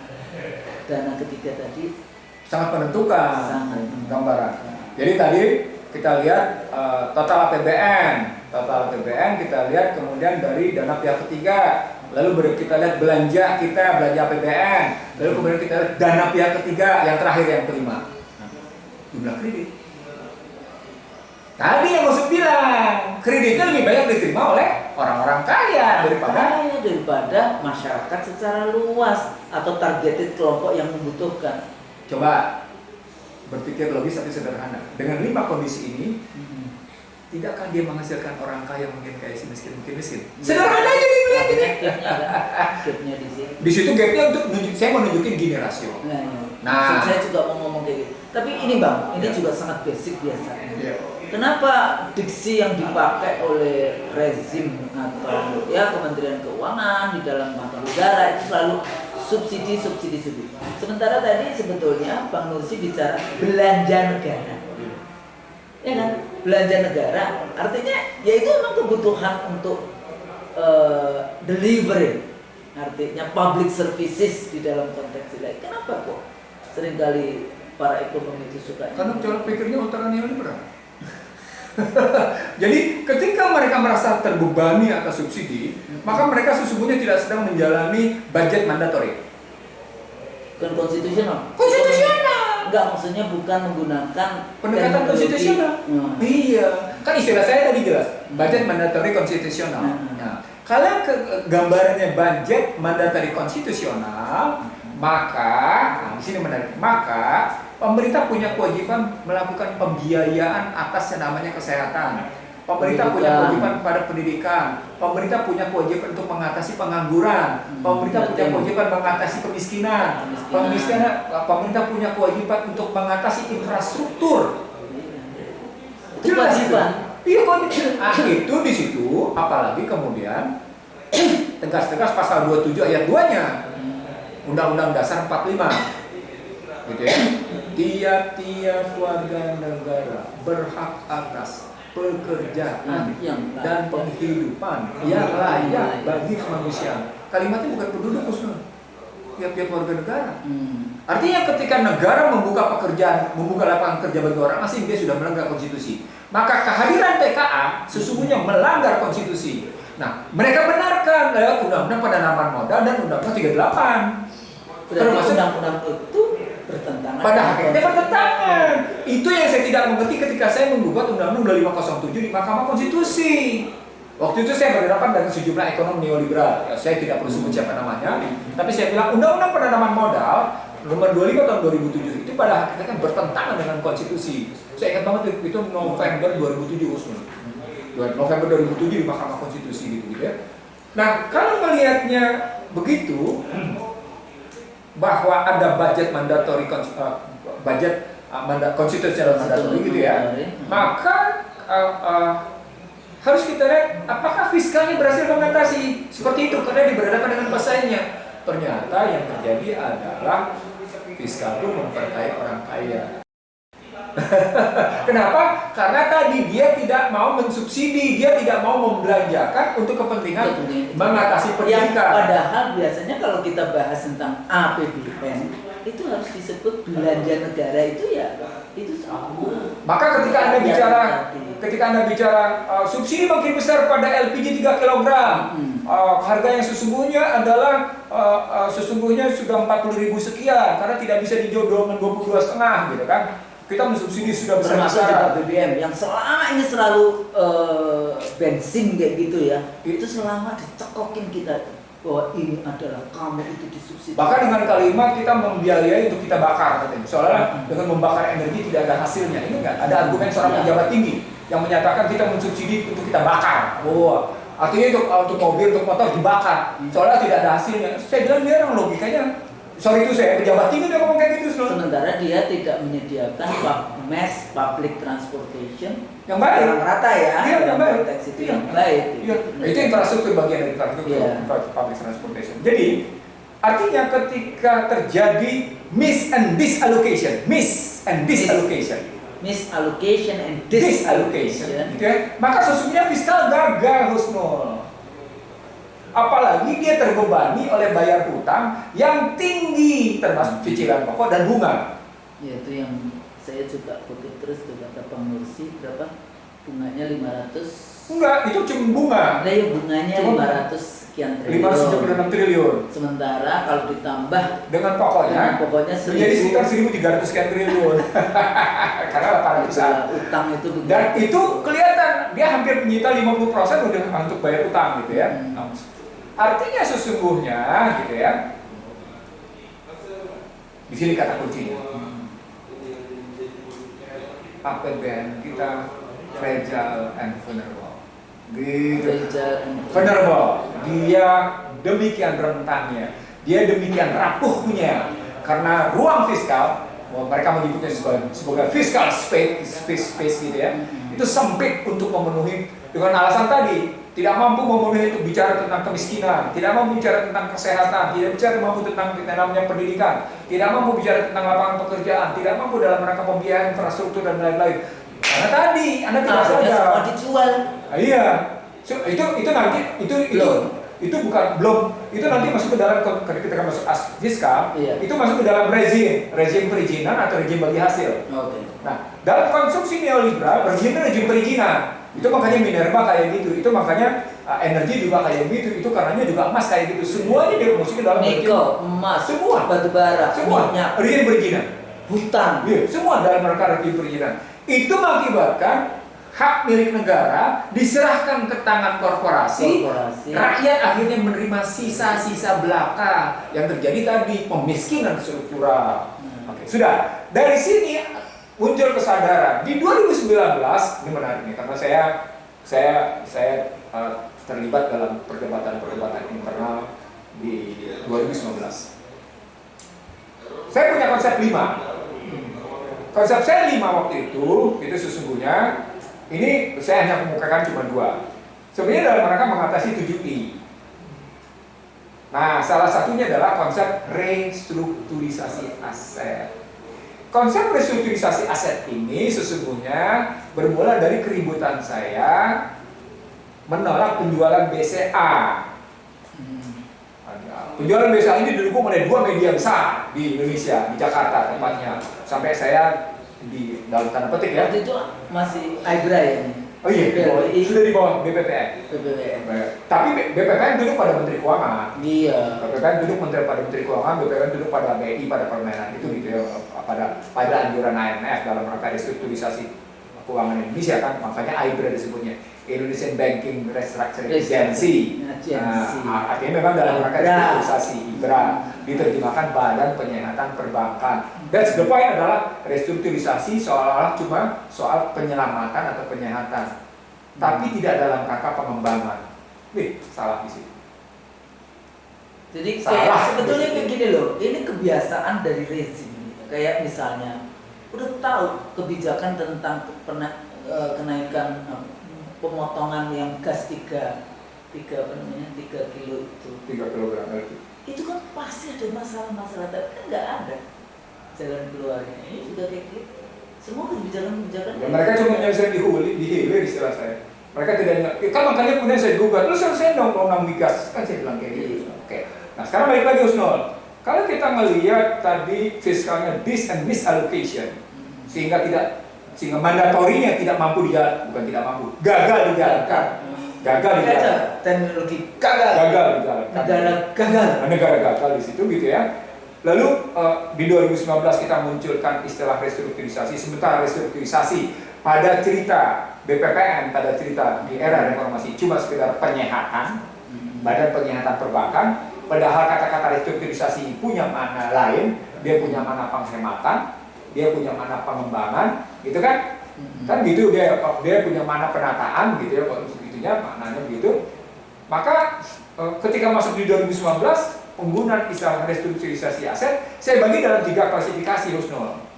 dana ketiga tadi sangat menentukan gambaran. Jadi tadi kita lihat total APBN kita lihat kemudian dari dana pihak ketiga, lalu kita lihat belanja APBN, lalu kemudian kita lihat dana pihak ketiga, yang terakhir yang kelima jumlah kredit. Tadi yang maksud bilang kreditnya lebih banyak diterima oleh orang-orang kaya daripada masyarakat secara luas atau targeted kelompok yang membutuhkan. Coba berpikir logis tapi sederhana. Dengan 5 kondisi ini, tidakkah dia menghasilkan orang kaya mungkin kaya si miskin mungkin miskin? Sederhana aja dilihat ini. Gapnya di sini. Di situ gapnya untuk saya mau nunjukin gini rasio. Nah, saya juga mau ngomong kayak gitu. Tapi ini Bang, ini juga sangat basic biasanya. Kenapa diksi yang dipakai oleh rezim atau ya Kementerian Keuangan di dalam mata negara itu selalu subsidi. Sementara tadi sebetulnya Bang Nursi bicara belanja negara. Ya kan? Belanja negara artinya yaitu memang kebutuhan untuk delivery. Artinya public services di dalam konteks lain. Kenapa kok seringkali para ekonomi itu suka? Karena cara pikirnya ultra neoliberal. Jadi ketika mereka merasa terbebani atas subsidi, maka mereka sesungguhnya tidak sedang menjalani budget mandatori. Bukan konstitusional. Enggak, maksudnya bukan menggunakan pendekatan konstitusional. Iya, kan istilah saya tadi jelas, budget mandatori konstitusional. Nah, kalau gambarannya budget mandatori konstitusional, maka di sini menarik, maka pemerintah punya kewajiban melakukan pembiayaan atas yang namanya kesehatan. Pemerintah punya kewajiban pada pendidikan. Pemerintah punya kewajiban untuk mengatasi pengangguran. Pemerintah punya kewajiban mengatasi kemiskinan. Pemerintah punya kewajiban untuk mengatasi infrastruktur. Itu kewajiban. Iya, itu di situ. Apalagi kemudian tegas-tegas pasal 27 ayat 2-nya Undang-Undang Dasar 45. Gitu ya. Tiap-tiap warga negara berhak atas pekerjaan dan penghidupan yang layak bagi manusia. Kalimatnya bukan penduduk, Muslim. pihak-pihak warga negara. Artinya ketika negara membuka pekerjaan, membuka lapangan kerja bagi orang asing, dia sudah melanggar konstitusi. Maka kehadiran TKA sesungguhnya melanggar konstitusi. Nah, mereka benarkan lewat Undang-Undang Penanaman Modal dan Undang-Undang 38. Berarti undang-undang itu bertentangan. Pada hakikatnya bertentangan. Itu yang saya tidak mengerti ketika saya menggugat Undang-Undang 2507 di Mahkamah Konstitusi. Waktu itu saya berhadapan dengan sejumlah ekonom neoliberal. Ya, saya tidak perlu sebut siapa namanya, tapi saya bilang Undang-Undang Penanaman Modal nomor 25 tahun 2007 itu pada hakikatnya bertentangan dengan konstitusi. Saya ingat banget itu November 2007 usul. November 2007 di Mahkamah Konstitusi gitu ya. Nah, kalau melihatnya begitu bahwa ada budget mandatori konstitusional mandatori gitu ya, maka harus kita lihat apakah fiskalnya berhasil mengatasi seperti itu karena berhadapan dengan pesaingnya. Ternyata yang terjadi adalah fiskal itu memperkaya orang kaya. Kenapa? Karena tadi dia tidak mau mensubsidi, dia tidak mau membelanjakan untuk kepentingan mengatasi pendidikan. Padahal biasanya kalau kita bahas tentang APBN itu harus disebut belanja negara itu ya itu sama. Maka ketika anda bicara subsidi makin besar pada LPG 3 kg, harga yang sesungguhnya adalah sesungguhnya sudah 40.000 sekian karena tidak bisa dijodoh dengan 22,5 gitu kan. Kita mensubsidi sudah besar-besar. Termasuk BBM yang selama ini selalu bensin kayak gitu ya, itu selama dicekokin kita bahwa ini adalah kamu itu disubsidi. Bahkan dengan kalimat kita membiayai untuk kita bakar, katanya. Soalnya dengan membakar energi tidak ada hasilnya. Ini enggak ada argumen seorang pejabat tinggi yang menyatakan kita mensubsidi untuk kita bakar. Oh, artinya untuk mobil, untuk motor dibakar. Soalnya tidak ada hasilnya. Saya bilang dia orang logikanya. Sorry itu saya pejabat tinggi dia ngomong kayak gitu. Sementara dia tidak menyediakan mass public transportation yang baik, yang rata ya, yang baik. Konteks itu yang baik. Iya. Itu infrastruktur bagian dari infrastruktur public transportation. Jadi artinya ketika terjadi miss and disallocation, gitu ya, maka sesungguhnya fiskal gagal, Husnul. Apalagi dia terbebani oleh bayar hutang yang tinggi termasuk cicilan pokok dan bunga. Ya itu yang saya juga kutip terus tuh kata Bang Nursi berapa bunganya 500. Enggak, itu cuma bunga. Nah ya bunganya 500 sekian triliun. 576 triliun. Sementara kalau ditambah dengan pokoknya menjadi sekitar 1.300 sekian triliun. Karena 800 utang itu begitu. Dan itu kelihatan dia hampir menyita 50% udah untuk bayar utang gitu ya. Artinya sesungguhnya gitu ya. Di sini kata kuncinya. APBN kita fragile and vulnerable. Gitu. Vulnerable. Dia demikian rentannya. Dia demikian rapuhnya karena ruang fiskal, mereka menyebutnya sebagai fiscal space gitu ya. Itu sempit untuk memenuhi dengan alasan tadi. Tidak mampu memenuhi untuk bicara tentang kemiskinan, tidak mampu bicara tentang kesehatan, tidak mampu tentang namanya pendidikan, tidak mampu bicara tentang lapangan pekerjaan, tidak mampu dalam rangka pembiayaan infrastruktur dan lain-lain. Karena tadi Anda tidak sadar. Semua dijual. Iya. So, itu nanti itu bukan belum itu nanti masuk ke dalam ketika masuk fiskal, itu masuk ke dalam rezim perizinan atau rezim bagi hasil. Okay. Nah, dalam konstruksi neoliberal rezim perizinan. Itu makanya minerba kayak gitu, itu makanya energi juga kayak gitu, itu karenanya juga emas kayak gitu. Semuanya dia masuk ke dalam nikel, emas, semua batu bara, semua minyak, rezim perizinan, hutan, semua dalam rangka rezim perizinan. Itu mengakibatkan hak milik negara diserahkan ke tangan korporasi. Rakyat akhirnya menerima sisa-sisa belaka yang terjadi tadi, pemiskinan struktural. Oke, sudah dari sini muncul kesadaran di 2019. Ini menarik nih karena saya terlibat dalam perdebatan internal di 2019. Saya punya konsep 5. Konsep saya 5 waktu itu sesungguhnya ini saya hanya mengemukakan cuma 2. Sebenarnya dalam rangka mengatasi 7I. Nah, salah satunya adalah konsep restrukturisasi aset. Konsep restrukturisasi aset ini sesungguhnya bermula dari keributan saya menolak penjualan BCA. Penjualan BSA ini didukung oleh 2 media besar di Indonesia, di Jakarta tempatnya. Sampai saya di dalam tanda petik ya. Waktu itu masih Ibra ya ini. Oh iya, sudah di bawah BPPN. Tapi BPPN duduk pada Menteri Keuangan. Iya. BPPN duduk pada Menteri Keuangan, BPPN duduk pada BI, pada Permenan itu gitu ya, pada anjuran IMF dalam rangka restrukturisasi keuangan Indonesia kan, makanya IBRA disebutnya Indonesian Banking Restructuring Agency. Artinya memang dalam rangka restrukturisasi IBRA diterjemahkan Badan Penyihatan Perbankan. That's the point adalah restrukturisasi seolah-olah cuma soal penyelamatan atau penyihatan, tapi tidak dalam rangka pengembangan. Salah di situ. Jadi kayak sebetulnya kayak gini loh, ini kebiasaan dari rezim. Kayak misalnya udah tahu kebijakan tentang kenaikan pemotongan yang gas 3 kilo itu. 3 kilogram itu. Itu kan pasti ada masalah-masalah, tapi kan nggak ada jalan keluarnya. Ini juga kayak gitu. Semua kebijakan-kebijakan. Ya, mereka cuma menyelesaikan di hilir istilah saya. Mereka tidak kan makanya kemudian saya gugat, lu selesai dong undang migas, kan saya bilang kayak gitu. Oke. Nah sekarang balik lagi Husnul. Kalau kita melihat tadi fiskalnya dis and misallocation, sehingga mandatorinya tidak mampu dijalankan, bukan tidak mampu, gagal dijalankan. Gagal dijalankan. Teknologi gagal dijalankan. Negara gagal di situ gitu ya. Lalu di 2019 kita munculkan istilah restrukturisasi. Sementara restrukturisasi pada cerita BPPN, pada cerita di era reformasi cuma sekedar penyehatan, Badan Penyihatan Perbankan. Padahal kata-kata restrukturisasi punya makna lain, dia punya makna penghematan, dia punya makna pengembangan, gitu kan? Kan gitu dia punya makna penataan, gitu ya, kalau segitunya maknanya begitu. Maka ketika masuk di 2019, penggunaan istilah restrukturisasi aset, saya bagi dalam 3 klasifikasi Husnul.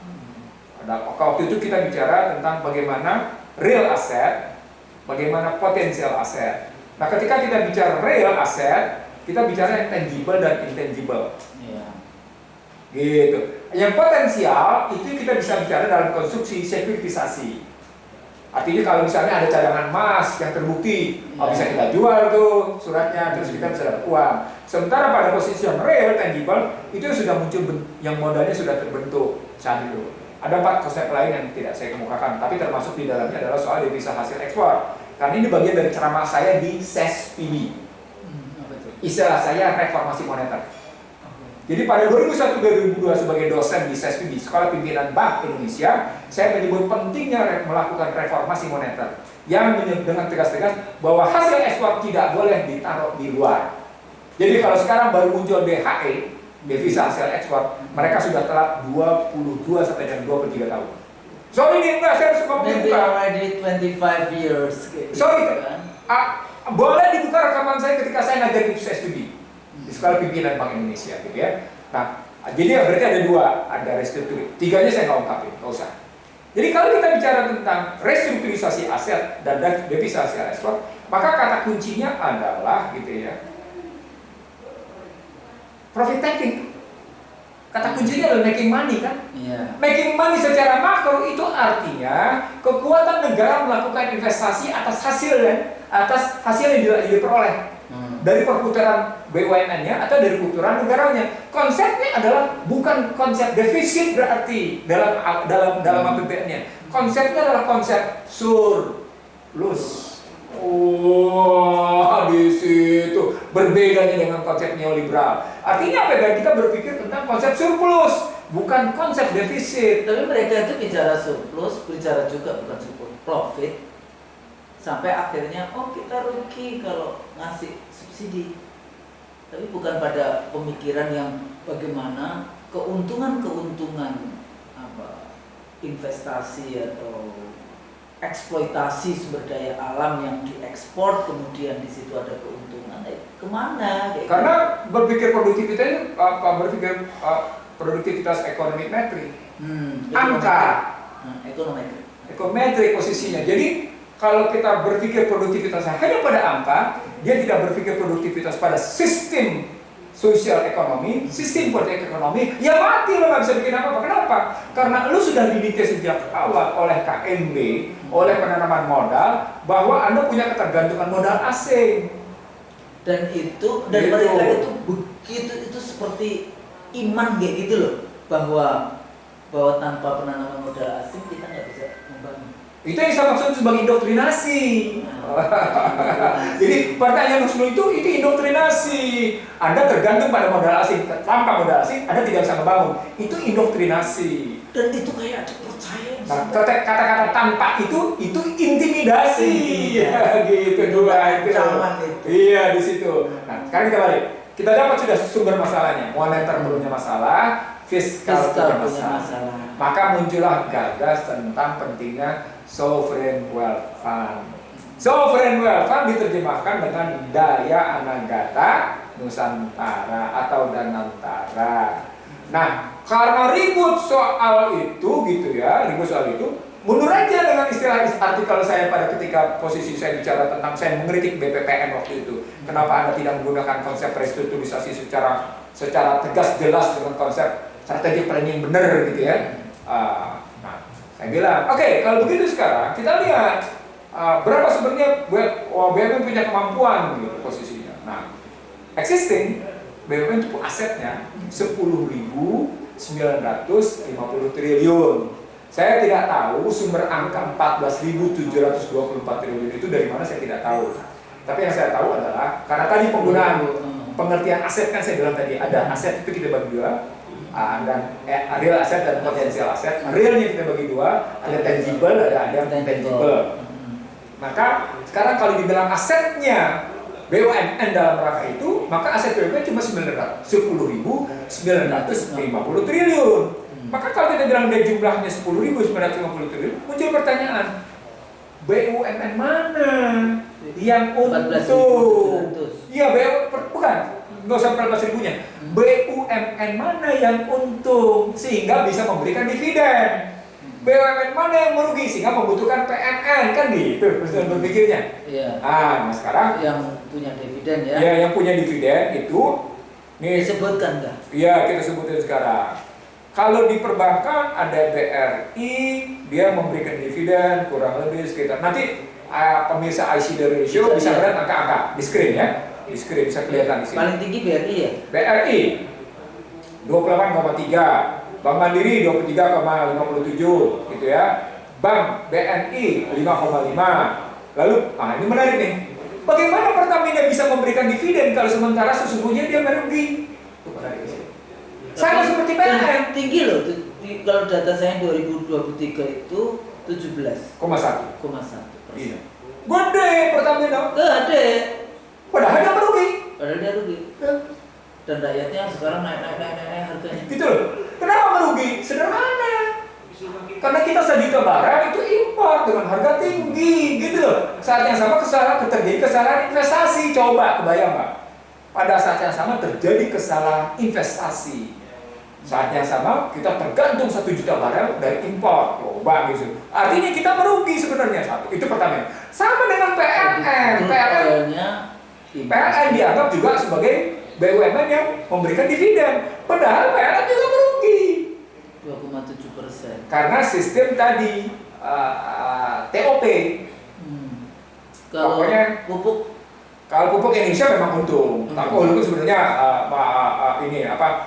Waktu itu kita bicara tentang bagaimana real asset, bagaimana potensial aset. Nah, ketika kita bicara real asset, kita bicara yang tangible dan intangible. Gitu. Yang potensial itu kita bisa bicara dalam konstruksi sekuritisasi. Artinya kalau misalnya ada cadangan emas yang terbukti, bisa kita jual tuh suratnya, terus kita bisa dapat uang. Sementara pada posisi yang real, tangible, itu sudah muncul, yang modalnya sudah terbentuk saat itu. Ada 4 konsep lain yang tidak saya kemukakan, tapi termasuk di dalamnya adalah soal devisa hasil ekspor. Karena ini bagian dari ceramah saya di SESPB. Istilah saya reformasi moneter. Jadi pada 2001-2002 sebagai dosen di SESPB, Sekolah Pimpinan Bank Indonesia, saya menyebut pentingnya melakukan reformasi moneter yang dengan tegas-tegas bahwa hasil ekspor tidak boleh ditaruh di luar. Jadi kalau sekarang baru muncul DHE, devisa hasil ekspor, mereka sudah telat 22 sampai dengan 23 tahun. So ini enggak, saya harus ngomong dibuka. Already 25 years. So itu, boleh dibuka rekaman saya ketika saya ngajar di SESPB, di Sekolah Pimpinan Bank Indonesia, gitu ya. Nah, jadi berarti ada 2, ada restrukturisasi. 3-nya saya nggak ungkapin, nggak usah. Jadi kalau kita bicara tentang restrukturisasi aset dan devisa hasil ekspor, maka kata kuncinya adalah, gitu ya, profit taking. Kata kuncinya adalah making money kan? Making money secara makro itu artinya kekuatan negara melakukan investasi atas hasil yang diperoleh dari perputaran BUMN-nya atau dari perputaran negaranya. Konsepnya adalah bukan konsep defisit berarti dalam APBN-nya. Konsepnya adalah konsep surplus. Di situ berbedanya dengan konsep neoliberal. Artinya APBN kita berpikir tentang konsep surplus, bukan konsep defisit. Tapi mereka itu bicara surplus, bicara juga bukan surplus, profit. Sampai akhirnya, kita rugi kalau ngasih subsidi. Tapi bukan pada pemikiran yang bagaimana keuntungan investasi atau eksploitasi sumber daya alam yang diekspor, kemudian di situ ada keuntungan, kemana? Karena berpikir produktivitas berpikir produktivitas ekonomi metrik, angka, ekonometrik posisinya. Jadi kalau kita berpikir produktivitas hanya pada angka, dia tidak berpikir produktivitas pada sistem sosial ekonomi, sistem politik ekonomi, ya mati lo nggak bisa bikin apa-apa. Kenapa? Karena lo sudah dididik sejak awal oleh KMB, oleh penanaman modal, bahwa Anda punya ketergantungan modal asing. Dan Gitu. mereka itu begitu, itu seperti iman kayak gitu loh, bahwa tanpa penanaman modal asing kita nggak bisa membangun. Itu yang saya maksud sebagai indoktrinasi. Jadi pertanyaan Nusnu itu indoktrinasi. Anda tergantung pada modal asing, tanpa modal asing Anda tidak bisa membangun. Itu indoktrinasi. Dan itu kayak dipercaya. Nah, kata-kata tanpa itu intimidasi. Ya, gitu dua itu. Iya, di situ. Nah, sekarang kita balik. Kita dapat sudah sumber masalahnya. Moneter punya masalah, fiskal punya masalah. Maka muncullah gagas tentang pentingnya sovereign wealth fund. Sovereign wealth fund diterjemahkan dengan daya anagata Nusantara atau Danantara. Nah, karena ribut soal itu gitu ya, mundur aja dengan istilah artikel saya pada ketika posisi saya bicara tentang saya mengkritik BPPN waktu itu. Kenapa Anda tidak menggunakan konsep restrukturisasi secara tegas jelas dengan konsep strategi planning benar gitu ya. Nah, saya bilang, oke, kalau begitu sekarang kita lihat berapa sebenarnya BUMN punya kemampuan gitu posisinya. Nah, existing BUMN itu asetnya 10.950 triliun. Saya tidak tahu sumber angka 14.724 triliun itu dari mana, saya tidak tahu. Tapi yang saya tahu adalah karena tadi penggunaan pengertian aset kan saya bilang tadi ada aset itu kita bagi dua, dan real aset dan potensial aset. Realnya kita bagi dua, ada tangible, ada intangible. Maka sekarang kalau dibilang asetnya BUMN dalam rangka itu, maka aset BUMN cuma 10.950 triliun. Maka kalau kita bilang dia jumlahnya 10.950 triliun, muncul pertanyaan, BUMN mana yang untung? Iya, bukan, nggak usah 14.000-nya. BUMN mana yang untung sehingga bisa memberikan dividen? BUMN mana yang merugi sehingga membutuhkan PMN, kan gitu proses berpikirnya. Iya. Nah, sekarang yang punya dividen ya. Ya, yang punya dividen itu nih disebutkan enggak? Iya, kita sebutin sekarang. Kalau di perbankan ada BRI, dia memberikan dividen kurang lebih sekitar, nanti pemirsa IC ratio bisa lihat angka-angka di screen ya. Di screen bisa kelihatan di sini. Paling tinggi BRI ya? BRI 28,3, Bank Mandiri 23,57 gitu ya. Bank BNI 5,5. Lalu, ini menarik nih. Bagaimana Pertamina bisa memberikan dividen kalau sementara sesungguhnya dia merugi? Itu menarik sih. Sama seperti PLN. Tinggi loh, kalau data saya 2023 itu 17,1%. Iya. Gede Pertamina. Gede. Padahal dia merugi. Dan rakyatnya sekarang naik harganya. Gitu loh. Kenapa merugi? Sederhana. Karena kita 1 juta barang itu impor dengan harga tinggi, gitu loh. Saat yang sama terjadi kesalahan investasi. Coba kebayang nggak? Pada saat yang sama terjadi kesalahan investasi. Saat yang sama kita tergantung 1 juta barang dari impor. Coba gitu. Artinya kita merugi sebenarnya satu. Itu pertama. Sama dengan PLN. PLN dianggap juga sebagai BUMN yang memberikan dividen. Padahal PLN juga merugi. 2,7%. Karena sistem tadi TOP. Kalau pupuk Indonesia memang untung. Tapi itu sebenarnya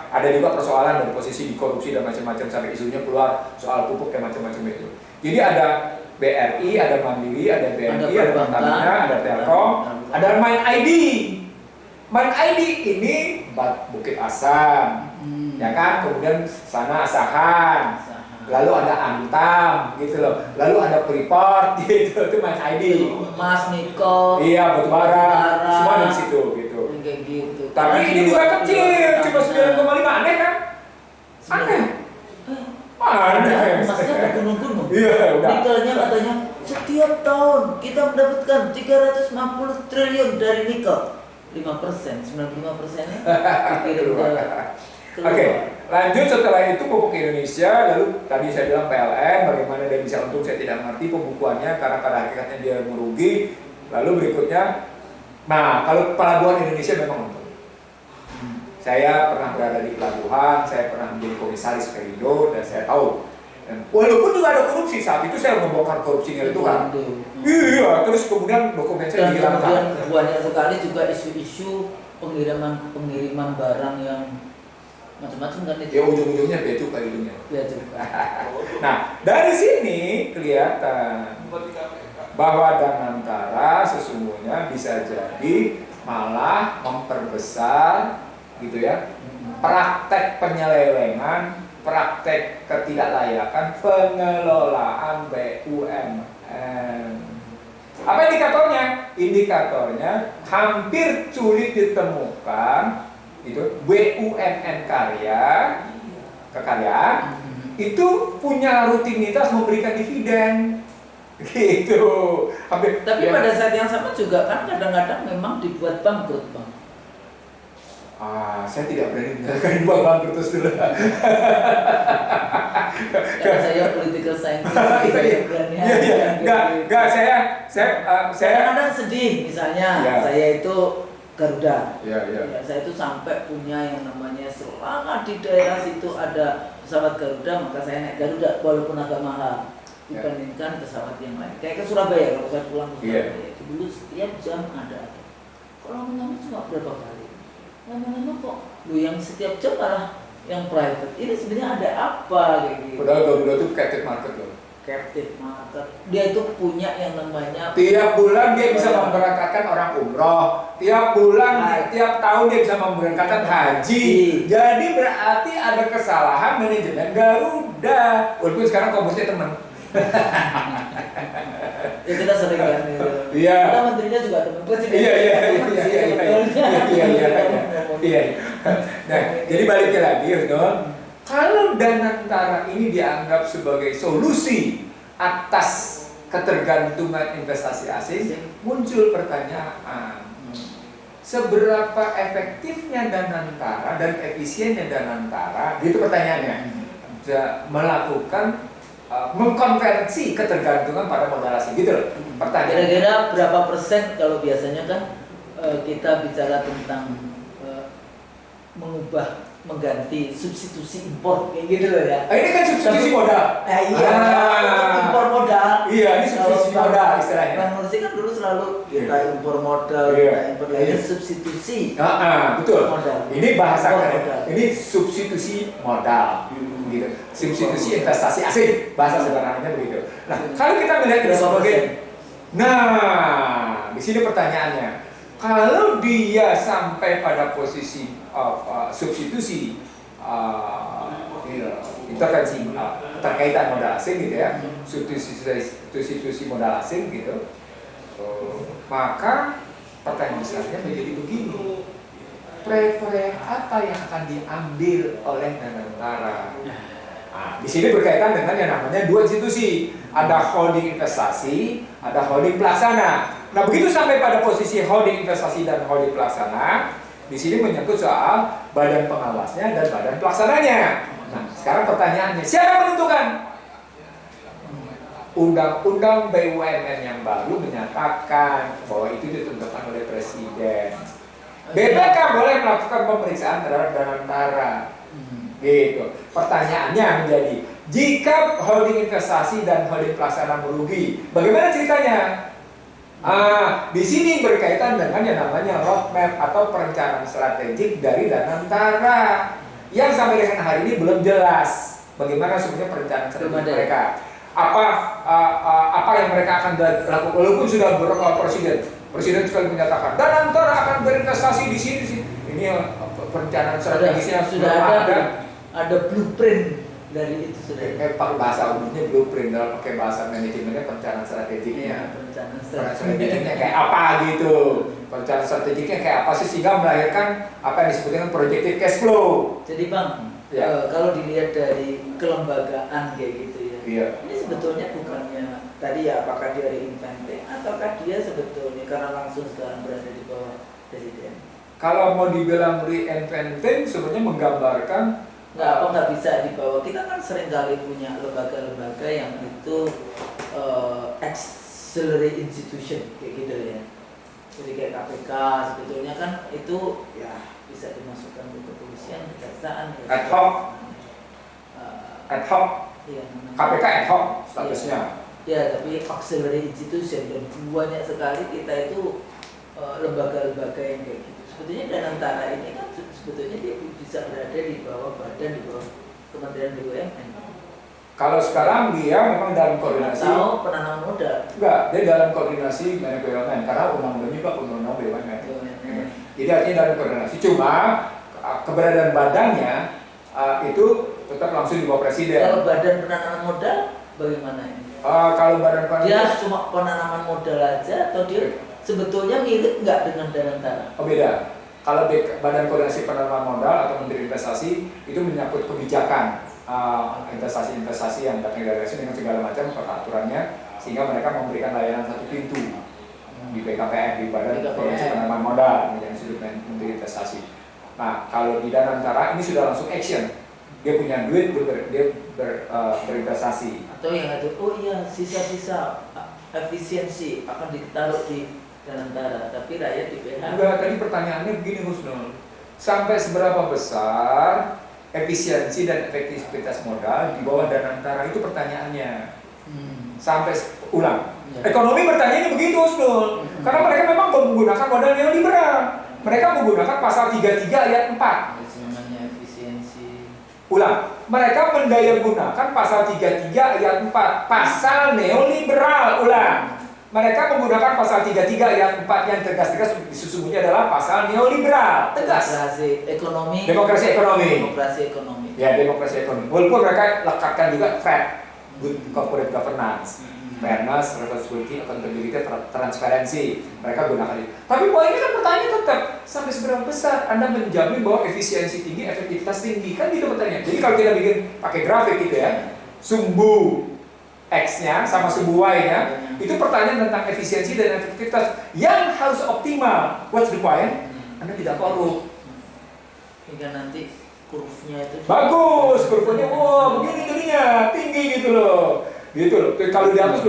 ada juga persoalan dari posisi dikorupsi dan macam-macam sampai isunya keluar soal pupuk dan macam-macam itu. Jadi ada BRI, ada Mandiri, ada BNI, ada Pertamina, ada Telkom, ada Main ID. Main ID ini Bukit Asam, ya kan? Kemudian sana Asahan, lalu ada Antam, gitu loh. Lalu ada Freeport, gitu. Itu Main ID. Emas, nikel, iya, batubara, semua di situ, gitu. Kayak gitu. Tapi ini juga kecil, cuma 9,5, aneh kan? Aneh. Emasnya bergunung-gunung. Iya, udah. Nikelnya katanya setiap tahun kita mendapatkan 350 triliun dari nikel. 5%, 95%-nya dikirim ke Oke, lanjut setelah itu pupuk Indonesia, lalu tadi saya bilang PLN, bagaimana dia bisa untung saya tidak mengerti pembukuannya karena pada hakikatnya dia merugi. Lalu berikutnya, nah kalau pelabuhan Indonesia memang untung. Saya pernah berada di pelabuhan, saya pernah menjadi komisaris Perindo dan saya tahu Walaupun juga ada korupsi, saat itu saya membongkar korupsinya itu kan. Iya, terus kemudian dokumen saya Dan dihilangkan. kemudian banyak sekali juga isu-isu pengiriman barang yang macam-macam kan itu. Ya ujung-ujungnya bea cukai ujungnya. Ya juga. Nah, dari sini kelihatan bahwa Danantara sesungguhnya bisa jadi malah memperbesar gitu ya praktek penyelewengan, praktek ketidaklayakan pengelolaan BUMN. Apa indikatornya? Indikatornya hampir sulit ditemukan itu BUMN kekayaan itu punya rutinitas memberikan dividen gitu. Tapi pada saat yang sama juga kan kadang-kadang memang dibuat bangkrut, Bang. Saya tidak berani menyatakan dua bangkrut terus dulu. Karena saya political scientist, saya berani. Enggak, saya kadang-kadang sedih, misalnya Ya. saya itu Garuda. Ya. Ya, saya itu sampai punya yang namanya selama di daerah situ ada pesawat Garuda, maka saya naik Garuda walaupun agak mahal dibandingkan pesawat yang lain. Kayak ke Surabaya, kalau saya pulang ke Surabaya, dulu setiap jam ada. Kalau lama-lama cuma berapa kali? Lama-lama kok, yang setiap jam malah yang private. Ini sebenarnya ada apa kayak gitu? Padahal Garuda itu captive market loh. Captive market. Dia itu punya yang namanya Tiap bulan dia bisa memberangkatkan orang umroh. Tiap bulan, tiap tahun dia bisa memberangkatkan haji. Jadi berarti ada kesalahan manajemen Garuda. Walaupun sekarang komposnya teman. Ya kita sering kan gitu. Iya. Kita menterinya juga teman presiden. Iya. Nah, jadi baliknya lagi, Don. Kalau Danantara ini dianggap sebagai solusi atas ketergantungan investasi asing, muncul pertanyaan. Seberapa efektifnya Danantara dan efisiennya Danantara, gitu pertanyaannya, melakukan mengkonversi ketergantungan pada modal asing, gitu loh pertanyaan. Kira-kira berapa persen kalau biasanya kan kita bicara tentang mengganti substitusi impor kayak gitu loh ya. Ini kan substitusi modal. Impor modal. Iya, ini substitusi modal istilahnya. Bang Nursi kan dulu selalu kita impor modal, kita impor lagi substitusi. Betul. Modal. Ini bahasa Modal. ini substitusi modal. Gitu. Substitusi investasi asing, bahasa sederhananya begitu. Nah, kalau kita melihat ini sebagai, di sini pertanyaannya, kalau dia sampai pada posisi substitusi intervensi keterkaitan modal asing gitu ya, substitusi modal asing gitu, maka pertanyaan besarnya menjadi begini. Proyek-proyek apa yang akan diambil oleh Danantara? Di sini berkaitan dengan yang namanya dua institusi, ada holding investasi, ada holding pelaksana. Nah, begitu sampai pada posisi holding investasi dan holding pelaksana, di sini menyangkut soal badan pengawasnya dan badan pelaksananya. Nah, sekarang pertanyaannya, siapa menentukan? Undang-undang BUMN yang baru menyatakan bahwa itu ditentukan oleh Presiden. BPK boleh melakukan pemeriksaan terhadap Danantara. Gitu. Pertanyaannya menjadi, jika holding investasi dan holding pelaksana merugi, bagaimana ceritanya? Di sini berkaitan dengan yang namanya roadmap atau perencanaan strategik dari Danantara yang sampai dengan hari ini belum jelas bagaimana sebenarnya perencanaan strategik mereka. Apa yang mereka akan lakukan? Walaupun sudah Presiden sekali menyatakan Danantara akan berinvestasi di sini. Ini perencanaan strategisnya sudah ada blueprint dari itu sudah. Pakai bahasa umumnya blueprint, dalam pakai bahasa manajemennya perencanaan strategiknya. Iya, perencanaan strategiknya kayak apa gitu. Perencanaan strategiknya kayak apa sih sehingga melahirkan apa yang disebut dengan projected cash flow. Jadi Bang, kalau dilihat dari kelembagaan kayak gitu ya. Ini sebetulnya bukannya tadi ya apakah dia reinventing ataukah dia sebetulnya karena langsung sekarang berada di bawah Presiden. Kalau mau dibilang reinventing sebenarnya menggambarkan nggak bisa dibawa. Kita kan sering kali punya lembaga-lembaga yang itu auxiliary institution kayak gitu ya. Jadi kayak KPK sebetulnya kan itu ya bisa dimasukkan ke kepolisian, kejaksaan, ad hoc Iya, namanya. KPK ad hoc statusnya. Ya, tapi auxiliary institution dan banyak sekali kita itu lembaga-lembaga yang kayak gitu. Sebetulnya Danantara ini kan sebetulnya dia bisa berada di bawah badan, di bawah Kementerian BUMN. Kalau sekarang dia memang dalam koordinasi. Atau penanaman modal. Enggak, dia dalam koordinasi dengan BUMN karena undang-undang juga undang-undang BUMN. Jadi artinya dalam koordinasi. Cuma keberadaan badannya itu tetap langsung di bawah presiden. Kalau badan penanaman modal bagaimana ini? Kalau badan Dia cuma penanaman modal aja atau dia sebetulnya mirip nggak dengan Danantara? Oh beda. Kalau badan koordinasi penanaman modal atau menteri investasi itu menyangkut kebijakan investasi-investasi yang datang dari asing dengan segala macam peraturannya sehingga mereka memberikan layanan satu pintu di BKPM, di badan koordinasi penanaman modal yang disebut menteri investasi. Nah kalau di Danantara ini sudah langsung action. Dia punya duit, dia berinvestasi. Atau yang ada, oh iya sisa-sisa efisiensi akan ditaruh di Danantara, tapi rakyat di PH. Enggak, tadi pertanyaannya begini Husnul. Sampai seberapa besar efisiensi dan efektivitas modal di bawah Danantara itu pertanyaannya. Sampai ulang. Ya. Ekonomi bertanya begitu Husnul. Karena mereka memang menggunakan modal neoliberal. Mereka menggunakan pasal 33 ayat 4. Ulang, mereka mendaya gunakan pasal 33 ayat 4, pasal neoliberal. Ulang, mereka menggunakan pasal 33 ayat 4 yang tegas-tegas sesungguhnya adalah pasal neoliberal. Tegas. Demokrasi ekonomi. Ya, demokrasi ekonomi. Walaupun mereka lekatkan juga FRAG, Good Corporate Governance, fairness, responsibility, accountability, transparansi. Mereka gunakan itu. Tapi poinnya kan pertanyaan tetap, sampai seberapa besar Anda menjamin bahwa efisiensi tinggi, efektivitas tinggi? Kan gitu pertanyaan. Jadi kalau kita bikin pakai grafik gitu ya, sumbu X-nya sama sumbu Y-nya, itu pertanyaan tentang efisiensi dan efektivitas yang harus optimal. What's the point? Anda tidak korup. Hingga nanti kurvanya itu bagus, kurvanya wah begini jadinya, tinggi gitu loh. Gitu loh. Kalau di atas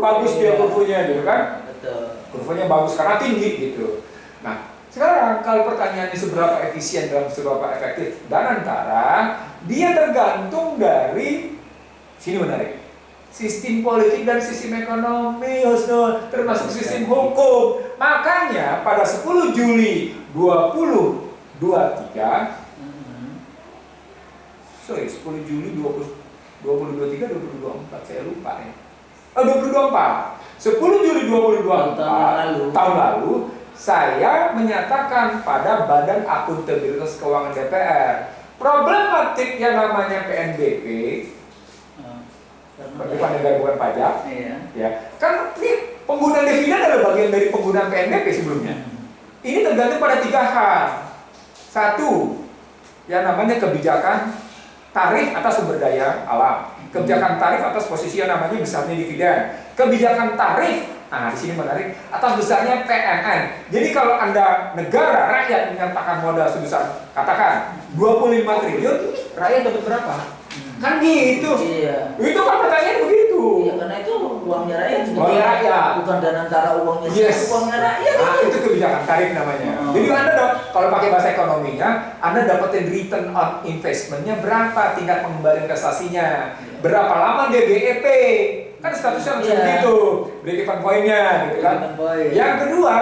bagus dia kurvanya gitu kan? Betul. Kurvanya bagus karena tinggi gitu. Nah, sekarang kalau pertanyaannya seberapa efisien dan seberapa efektif Danantara, dia tergantung dari sini menarik. Sistem politik dan sistem ekonomi, Husnul, termasuk sistem hukum. Makanya pada 10 Juli 2023 10 Juli 2023 2024 saya lupa ya. 2024. 10 Juli 2024 tahun lalu saya menyatakan pada Badan Akuntabilitas Keuangan DPR problematik yang namanya PNBP, bukan negara bukan pajak, ya kan ini penggunaan dividen adalah bagian dari penggunaan PNBP sebelumnya. Ini tergantung pada 3 hal. 1, yang namanya kebijakan tarif atas sumber daya alam, kebijakan tarif atas posisi yang namanya besarnya dividen, kebijakan tarif, nah di sini menarik, atas besarnya PNN. Jadi kalau Anda negara rakyat menyertakan modal sebesar katakan 25 triliun, rakyat dapat berapa? Kan gitu. Iya. Itu kan pertanyaan begitu. Iya, karena itu uangnya rakyat. Uangnya rakyat. Bukan Danantara uangnya. Yes. Uangnya rakyat. Nah, itu kebijakan tarif namanya. Jadi Anda kalau pakai bahasa ekonominya, Anda dapetin return on investment-nya berapa, tingkat pengembalian investasinya, berapa lama dia BEP. Kan statusnya harus begitu. Break-even point-nya gitu kan. Yang kedua,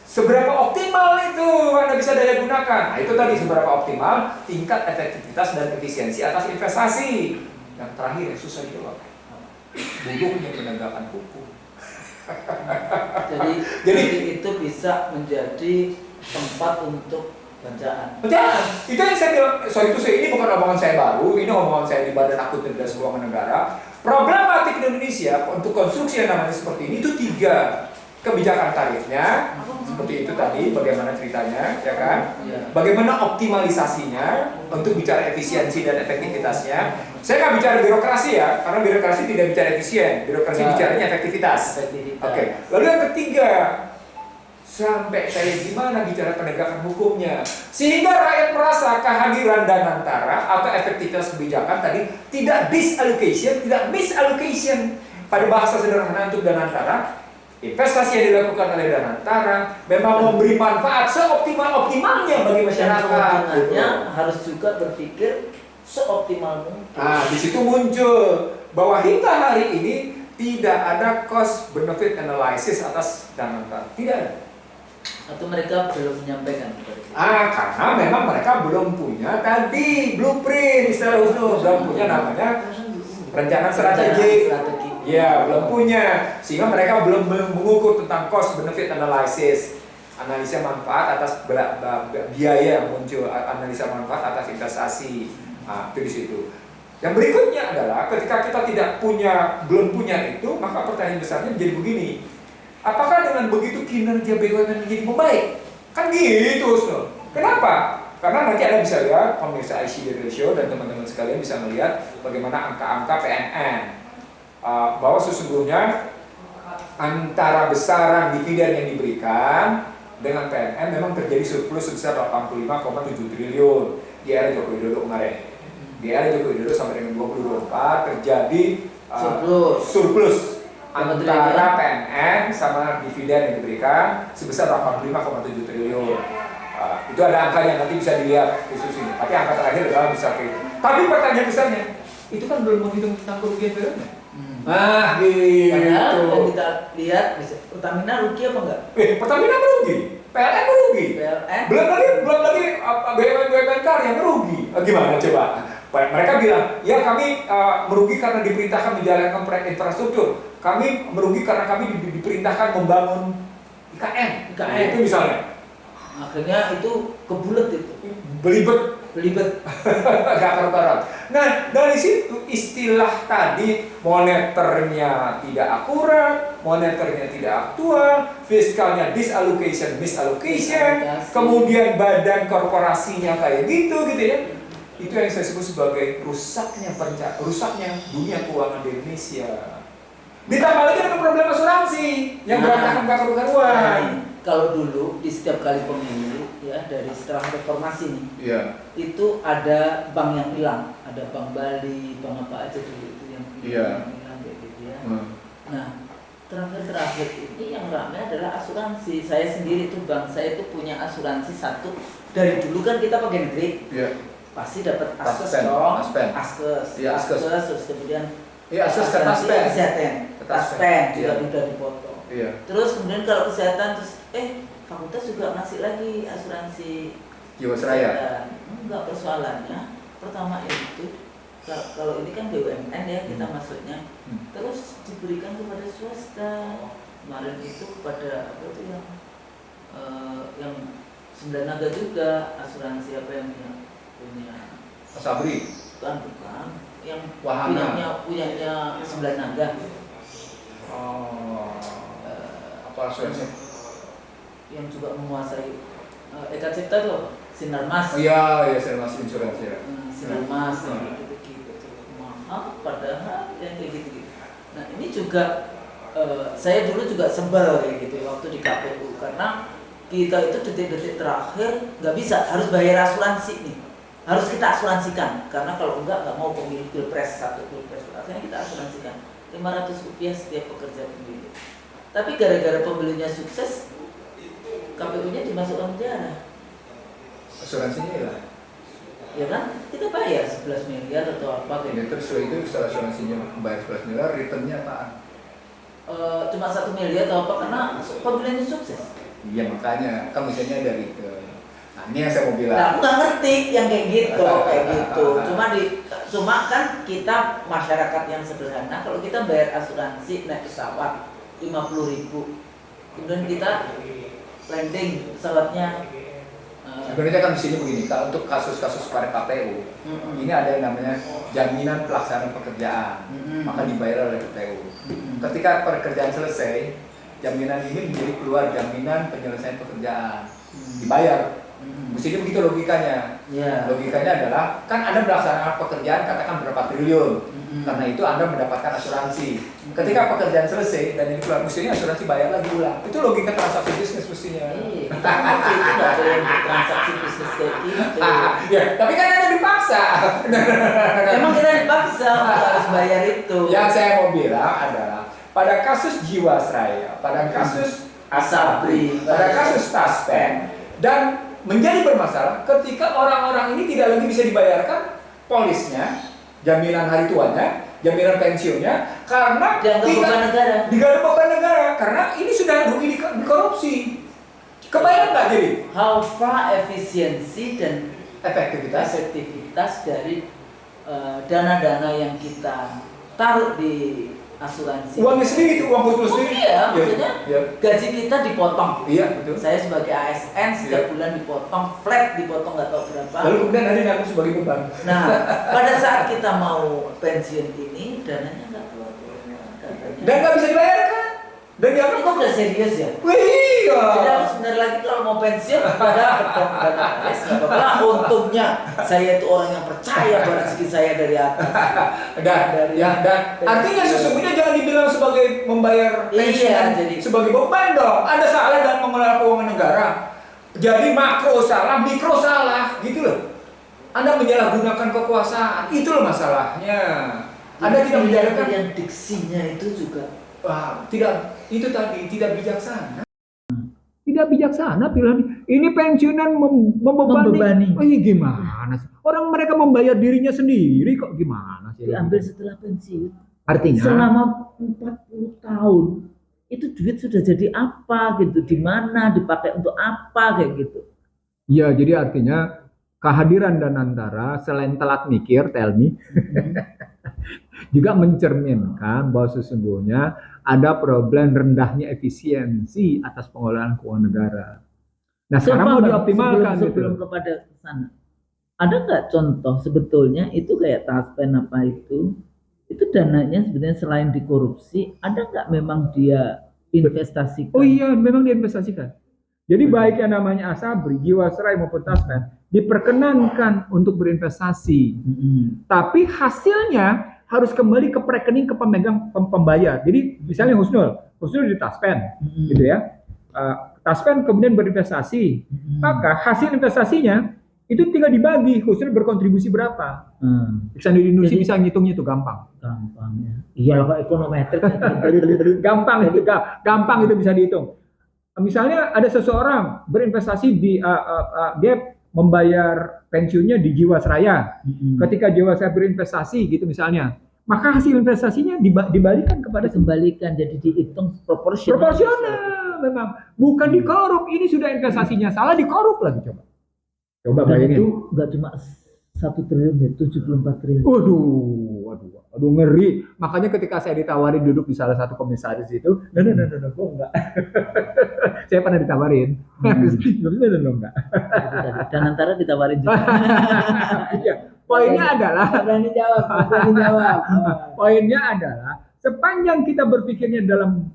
seberapa optimal itu Anda bisa daya gunakan? Nah itu tadi seberapa optimal tingkat efektivitas dan efisiensi atas investasi. Yang terakhir yang susah dijawab, buruknya penegakan hukum. Jadi itu bisa menjadi tempat untuk bacaan. Bacaan. Itu yang saya bilang. Ini bukan omongan saya baru. Ini omongan saya di Badan Akuntabilitas Keuangan Negara. Problematik Indonesia untuk konstruksi yang namanya seperti ini itu 3. Kebijakan tarifnya seperti itu tadi, bagaimana ceritanya, ya kan? Bagaimana optimalisasinya untuk bicara efisiensi dan efektivitasnya. Saya nggak bicara birokrasi ya, karena birokrasi tidak bicara efisien, birokrasi bicaranya efektivitas. Oke. Lalu yang ketiga, sampai kayak gimana bicara penegakan hukumnya, sehingga rakyat merasa kehadiran Danantara atau efektivitas kebijakan tadi tidak misallocation. Pada bahasa sederhana untuk Danantara, investasi yang dilakukan oleh Danantara memang memberi manfaat seoptimal-optimalnya bagi masyarakat. Kemudiannya harus juga berpikir seoptimal mungkin. Di situ muncul bahwa hingga hari ini tidak ada cost benefit analysis atas dana. Tidak ada. Atau mereka belum menyampaikan kepada kita. Karena memang mereka belum punya tadi blueprint istilah khusus, belum punya namanya rencana strategi. Ya, belum punya. Sehingga mereka belum mengukur tentang cost benefit analysis. Analisa manfaat atas biaya yang muncul, analisa manfaat atas investasi. Itu di situ. Yang berikutnya adalah ketika kita belum punya itu, maka pertanyaan besarnya menjadi begini. Apakah dengan begitu kinerja BUMN menjadi membaik? Kan gitu, so. Kenapa? Karena nanti Anda bisa lihat pemirsa ICD ratio dan teman-teman sekalian bisa melihat bagaimana angka-angka PNN. Bahwa sesungguhnya antara besaran dividen yang diberikan dengan PNN memang terjadi surplus sebesar 85,7 triliun di era Joko Widodo kemarin. Di era Joko Widodo sampai dengan 2024 terjadi surplus antara PNN sama dividen yang diberikan sebesar 85,7 triliun. Itu ada angkanya, nanti bisa dilihat khusus ini. Tapi angka terakhir adalah besar itu. Tapi pertanyaan besarnya, itu kan belum menghitung tentang kerugian BUMN. Gitu. Padahal kalau kita lihat Pertamina rugi apa enggak? Pertamina merugi, PLN merugi. Belum lagi BUMN karya merugi. Gimana coba? Mereka bilang, ya kami merugi karena diperintahkan menjalankan proyek infrastruktur. Kami merugi karena kami diperintahkan membangun IKN. Itu misalnya. Akhirnya itu kebulet itu. Belibet. Gak karuan. Nah, dari situ istilah tadi moneternya tidak akurat, moneternya tidak aktual, fiskalnya misallocation, kemudian badan korporasinya kayak gitu ya. Itu yang saya sebut sebagai rusaknya dunia keuangan di Indonesia. Ditambah lagi dengan problem asuransi yang berantakan gak karuan. Kalau dulu di setiap kali pemilu ya dari setelah reformasi nih, itu ada bank yang hilang, ada bank Bali, bank apa aja dulu itu yang hilang kayak gitu ya. Nah terakhir ini yang ramai adalah asuransi. Saya sendiri tuh bank saya itu punya asuransi satu dari dulu kan kita pakai negeri, pasti dapat Askes dong, Askes, terus kemudian Taspen juga udah dipotong. Terus kemudian kalau kesehatan terus fakultas juga ngasih lagi asuransi Jiwasraya. Enggak, persoalannya pertama itu kalau ini kan BUMN ya kita masuknya, terus diberikan kepada swasta. Kemarin itu kepada apa itu yang Sembilan Naga juga asuransi apa yang punya Sabri bukan yang punyanya Sembilan Naga. Apa asuransi? Yang juga menguasai Eka Cipta tuh Sinarmas. Iya, Sinarmas Insurance ya. Sinarmas gitu. Mahal padahal yang kayak gitu. Nah, ini juga saya dulu juga sebel kayak gitu waktu di KPU karena kita itu detik-detik terakhir nggak bisa, harus bayar asuransi nih. Harus kita asuransikan karena kalau nggak mau pemilu pilpres akhirnya kita asuransikan Rp500 setiap pekerja pemilu. Tapi gara-gara pemilunya sukses, KPU-nya dimasukkan penjara. Asuransinya ya? Ya kan, kita bayar 11 miliar atau apa gitu. Terus itu setelah asuransinya bayar 11 miliar, returnnya apaan? Cuma 1 miliar atau apa karena pemilunya sukses. Iya makanya, kan misalnya dari itu. Nah ini yang saya mau bilang. Nah, aku nggak ngerti yang kayak gitu. Cuma kan kita masyarakat yang sederhana, kalau kita bayar asuransi naik pesawat 50.000, kemudian kita landing pesawatnya. Sebenarnya kan di sini begini, kalau untuk kasus-kasus pada KPU, ini ada yang namanya jaminan pelaksanaan pekerjaan, maka dibayar oleh KPU. Ketika pekerjaan selesai, jaminan ini menjadi keluar jaminan penyelesaian pekerjaan, dibayar. Mestinya begitu logikanya. Logikanya adalah kan Anda melaksanakan pekerjaan katakan berapa triliun, karena itu Anda mendapatkan asuransi. Ketika pekerjaan selesai dan ini keluar, mestinya asuransi bayar lagi ulang. Itu logika transaksi bisnis mestinya. Kita ngerti itu nggak boleh transaksi bisnis kayak gitu. Ya, tapi kan Anda dipaksa. Emang kita dipaksa harus bayar itu. Yang saya mau bilang adalah pada kasus Jiwasraya, pada kasus Asabri, pada kasus Taspen, dan menjadi bermasalah ketika orang-orang ini tidak lagi bisa dibayarkan polisnya, jaminan hari tuanya, jaminan pensiunnya, karena Dianggap beban negara. dianggap beban negara, karena ini sudah rugi di korupsi. Kebayang nggak jadi? How far efisiensi dan Efektivitas. dari dana-dana yang kita taruh di asuransi. Uangnya sendiri itu, uang khusus Oh, sendiri. iya, maksudnya Iya. gaji kita dipotong. Iya, betul. Saya sebagai ASN setiap Iya. bulan dipotong, flat dipotong nggak tahu berapa. Lalu kemudian ada yang aku sebagai beban. Nah, pada saat kita mau pensiun ini, dananya nggak keluar. Dan nggak bisa dibayarkan. Dan dianggap Itu udah serius ya. iya. Jadi aku sebentar lagi kalau mau pensiun pada ketemu dana AS nggak apa-apa lah. Untungnya saya itu orang yang percaya pada rezeki saya dari atas. Dan artinya sesungguhnya jangan dibilang sebagai membayar pensiun Iya, jadi sebagai beban dong. Ada salah dalam mengelola keuangan negara. Jadi makro salah, mikro salah, gitu loh. Anda menyalahgunakan kekuasaan, itu loh masalahnya. Anda tidak menjalankan yang diksinya itu juga tidak itu tadi tidak bijaksana. Tidak bijaksana pilihan ini pensiunan membebani. Oh, iya, gimana sih? Orang mereka membayar dirinya sendiri kok gimana sih? diambil setelah pensiun. Artinya Selama 40 tahun itu duit sudah jadi apa gitu, di mana dipakai untuk apa kayak gitu. ya, jadi artinya kehadiran Danantara selain telat mikir, tell me, juga mencerminkan bahwa sesungguhnya ada problem rendahnya efisiensi atas pengelolaan keuangan negara. Nah, sekarang mau dioptimalkan sebelum kepada sana. Ada nggak contoh sebetulnya itu kayak Taspen apa itu dananya sebenarnya selain dikorupsi, ada nggak memang dia investasikan? Oh iya, memang diinvestasikan. Jadi baik yang namanya Asabri, Jiwasraya maupun Taspen diperkenankan untuk berinvestasi. Tapi hasilnya harus kembali ke rekening ke pemegang pembayar. Jadi misalnya Husnul di Taspen, gitu ya. Taspen kemudian berinvestasi, maka hasil investasinya itu tinggal dibagi, Husnul berkontribusi berapa. Bisa di Indonesia bisa ngitungnya itu gampang. Gampang ya. Iya lah ekonometrik. gampang itu bisa dihitung. Misalnya ada seseorang berinvestasi di dia membayar pensiunnya di Jiwasraya. Ketika Jiwasraya berinvestasi gitu misalnya, maka hasil investasinya dibalikan kepada kembalikan, jadi dihitung proporsional. Proporsional memang, bukan dikorup. Ini sudah investasinya salah, dikorup lagi coba bayangin. Itu nggak cuma 1 triliun ya, 74 triliun. Waduh, ngeri. Makanya ketika saya ditawarin duduk di salah satu komisaris itu, no, gue enggak. Saya pernah ditawarin. Enggak. Dan antara ditawarin juga. Iya. Poinnya adalah, berani jawab. Poinnya adalah sepanjang kita berpikirnya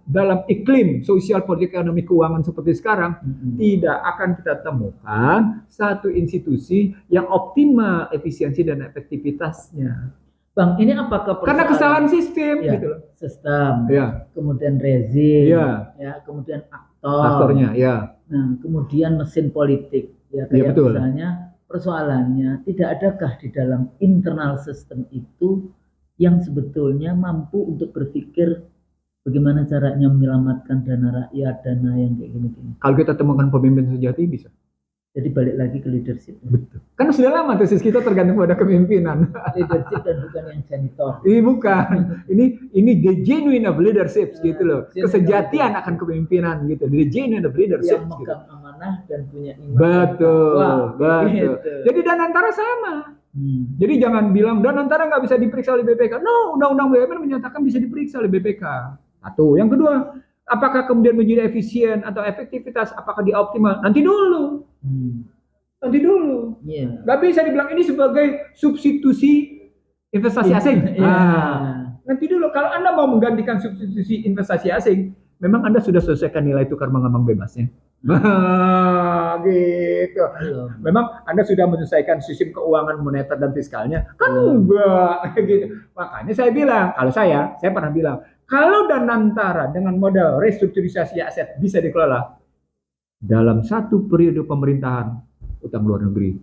dalam iklim sosial politik ekonomi keuangan seperti sekarang, tidak akan kita temukan satu institusi yang optimal efisiensi dan efektivitasnya. Bang, ini apakah karena kesalahan sistem ya, gitu loh. Sistem, ya. Kemudian rezim, ya, kemudian aktornya, ya. Nah, kemudian mesin politik, ya kayak betul. Misalnya persoalannya tidak adakah di dalam internal sistem itu yang sebetulnya mampu untuk berpikir bagaimana caranya menyelamatkan dana rakyat, dana yang kayak gini-gini. Kalau kita temukan pemimpin sejati bisa. Jadi balik lagi ke leadership. Betul. Kan sudah lama tesis kita tergantung pada kepemimpinan. Leadership dan bukan yang janitor. Ini bukan. Ini the genuine of leadership gitu loh. Kesejatian akan kepemimpinan gitu. The genuine of leadership. Yang megang amanah dan punya iman. Betul. Gitu. Jadi Danantara sama. Jadi jangan bilang Danantara nggak bisa diperiksa oleh BPK. No, Undang-Undang BUMN menyatakan bisa diperiksa oleh BPK. Satu. Yang kedua, apakah kemudian menjadi efisien atau efektivitas, apakah dia optimal? Nanti dulu. Yeah. Nggak bisa dibilang ini sebagai substitusi investasi asing. Nanti dulu. Kalau Anda mau menggantikan substitusi investasi asing, memang Anda sudah selesaikan nilai tukar mengambang bebasnya. Gitu. Memang Anda sudah menyelesaikan sistem keuangan moneter dan fiskalnya? Kan enggak. Gitu. Makanya saya bilang, kalau saya pernah bilang, kalau Danantara dengan modal restrukturisasi aset bisa dikelola dalam satu periode pemerintahan, utang luar negeri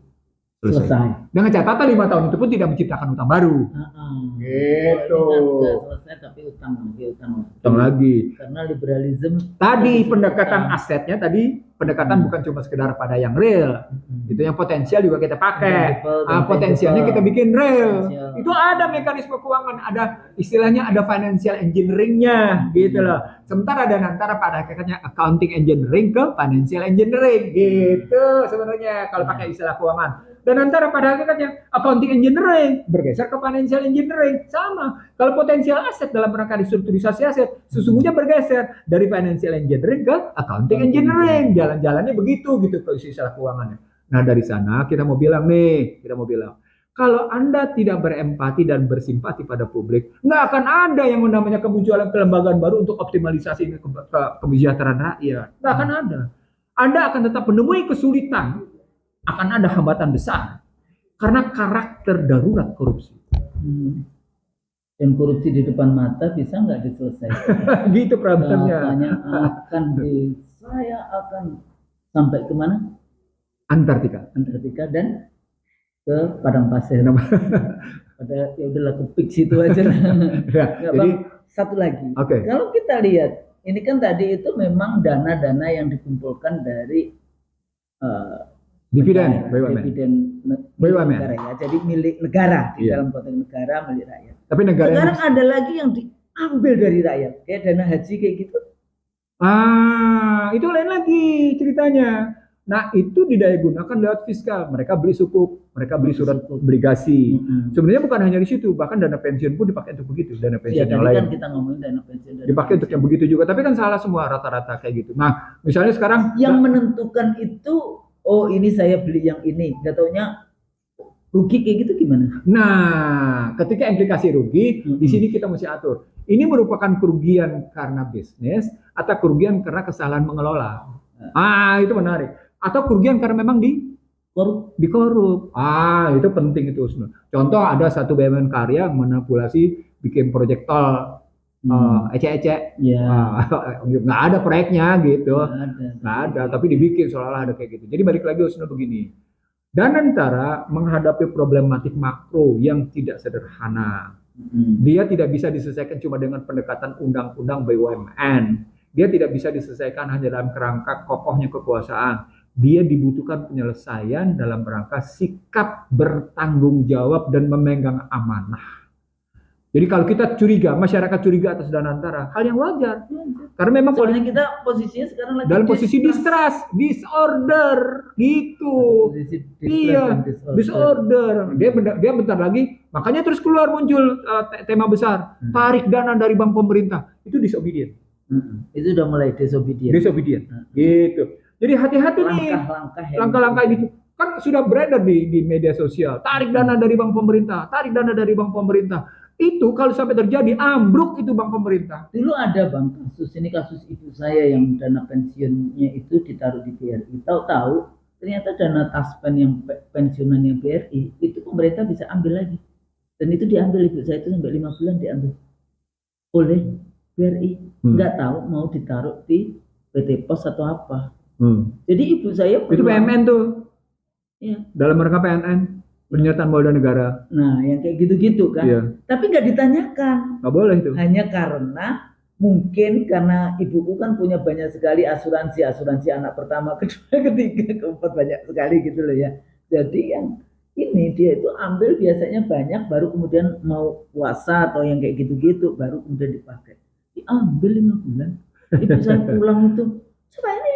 selesai. Dengan catatan 5 tahun itu pun tidak menciptakan utang baru. Gitu. Selesai tapi utang lagi. Utang lagi. Karena liberalisme tadi pendekatan asetnya tadi pendekatan bukan cuma sekedar pada yang real. Itu yang potensial juga kita pakai. Potensialnya kita bikin real. Itu ada mekanisme keuangan, ada istilahnya ada financial engineering-nya gitu loh. Sementara ada antara pada hakikatnya accounting engineering ke financial engineering gitu sebenarnya kalau pakai istilah keuangan. Dan antara pada hakikatnya accounting engineering bergeser ke financial engineering sama. Kalau potensial aset dalam rangka restrukturisasi aset sesungguhnya bergeser dari financial engineering ke accounting engineering. Jalan-jalannya begitu gitu kalau istilah keuangannya. Nah dari sana kita mau bilang kalau Anda tidak berempati dan bersimpati pada publik, nggak akan ada yang namanya kemunculan kelembagaan baru untuk optimalisasi kesejahteraan rakyat. Nggak akan ada. Anda akan tetap menemui kesulitan, akan ada hambatan besar karena karakter darurat korupsi. Dan korupsi di depan mata bisa nggak diselesaikan? Gitu problemnya. Saya akan sampai kemana? Antartika dan ke padang pasir. Pada ya udahlah ke pik situ aja. Ya, jadi satu lagi. Okay. Kalau kita lihat, ini kan tadi itu memang dana-dana yang dikumpulkan dari dividen BUMN negara ya. Jadi milik negara di dalam konteks negara, milik rakyat. Tapi negara sekarang ada lagi yang diambil dari rakyat, kayak dana haji kayak gitu. Itu lain lagi ceritanya. Nah, itu didaya gunakan lewat fiskal. Mereka beli sukuk, mereka beli surat obligasi. Sebenarnya bukan hanya di situ, bahkan dana pensiun pun dipakai untuk begitu. Dana pensiun yang lain. Kan kita ngomongin dana pensiun. Dipakai untuk yang begitu juga, tapi kan salah semua rata-rata kayak gitu. Nah, misalnya sekarang yang menentukan itu, oh ini saya beli yang ini, nggak taunya rugi kayak gitu gimana? Nah, ketika implikasi rugi, di sini kita mesti atur. Ini merupakan kerugian karena bisnis atau kerugian karena kesalahan mengelola. Itu menarik. Atau kerugian karena memang dikorup. Itu penting itu. Contoh ada satu BUMN karya manipulasi bikin proyek tol ecek-ecek. Nggak ada proyeknya gitu. Nggak ada, tapi dibikin seolah-olah ada kayak gitu. Jadi balik lagi begini. Dan antara menghadapi problematik makro yang tidak sederhana. Dia tidak bisa diselesaikan cuma dengan pendekatan undang-undang BUMN. Dia tidak bisa diselesaikan hanya dalam kerangka kokohnya kekuasaan. Dia dibutuhkan penyelesaian dalam rangka sikap bertanggung jawab dan memegang amanah. Jadi kalau kita curiga, masyarakat curiga atas Danantara, hal yang wajar. Karena memang soalnya kita posisinya sekarang lagi dalam posisi disorder gitu. Disorder. Dia bentar lagi, makanya terus keluar muncul tema besar, tarik dana dari bank pemerintah. Itu disobedient. Itu udah mulai disobedient. Gitu. Jadi hati-hati nih langkah-langkah gitu. Kan sudah beredar di media sosial. Tarik dana dari bank pemerintah. Itu kalau sampai terjadi ambruk itu bank pemerintah. Dulu ada kasus ibu saya yang dana pensiunnya itu ditaruh di BRI. Tahu-tahu ternyata dana taspen yang pensiunannya BRI itu pemerintah bisa ambil lagi. Dan itu diambil ibu saya itu sampai 5 bulan diambil oleh BRI. Nggak tahu mau ditaruh di PT Pos atau apa. Jadi ibu saya itu PMN tuh. Iya. Dalam rangka PNN, pernyataan modal negara. Nah, yang kayak gitu-gitu kan. Iya. Tapi nggak ditanyakan. Nggak boleh itu. Hanya karena mungkin karena ibuku kan punya banyak sekali asuransi anak pertama, kedua, ketiga, keempat banyak sekali gitu loh ya. Jadi yang ini dia itu ambil biasanya banyak baru kemudian mau puasa atau yang kayak gitu-gitu baru kemudian dipakai. Diambil 5 bulan. Ibu saya pulang itu coba ini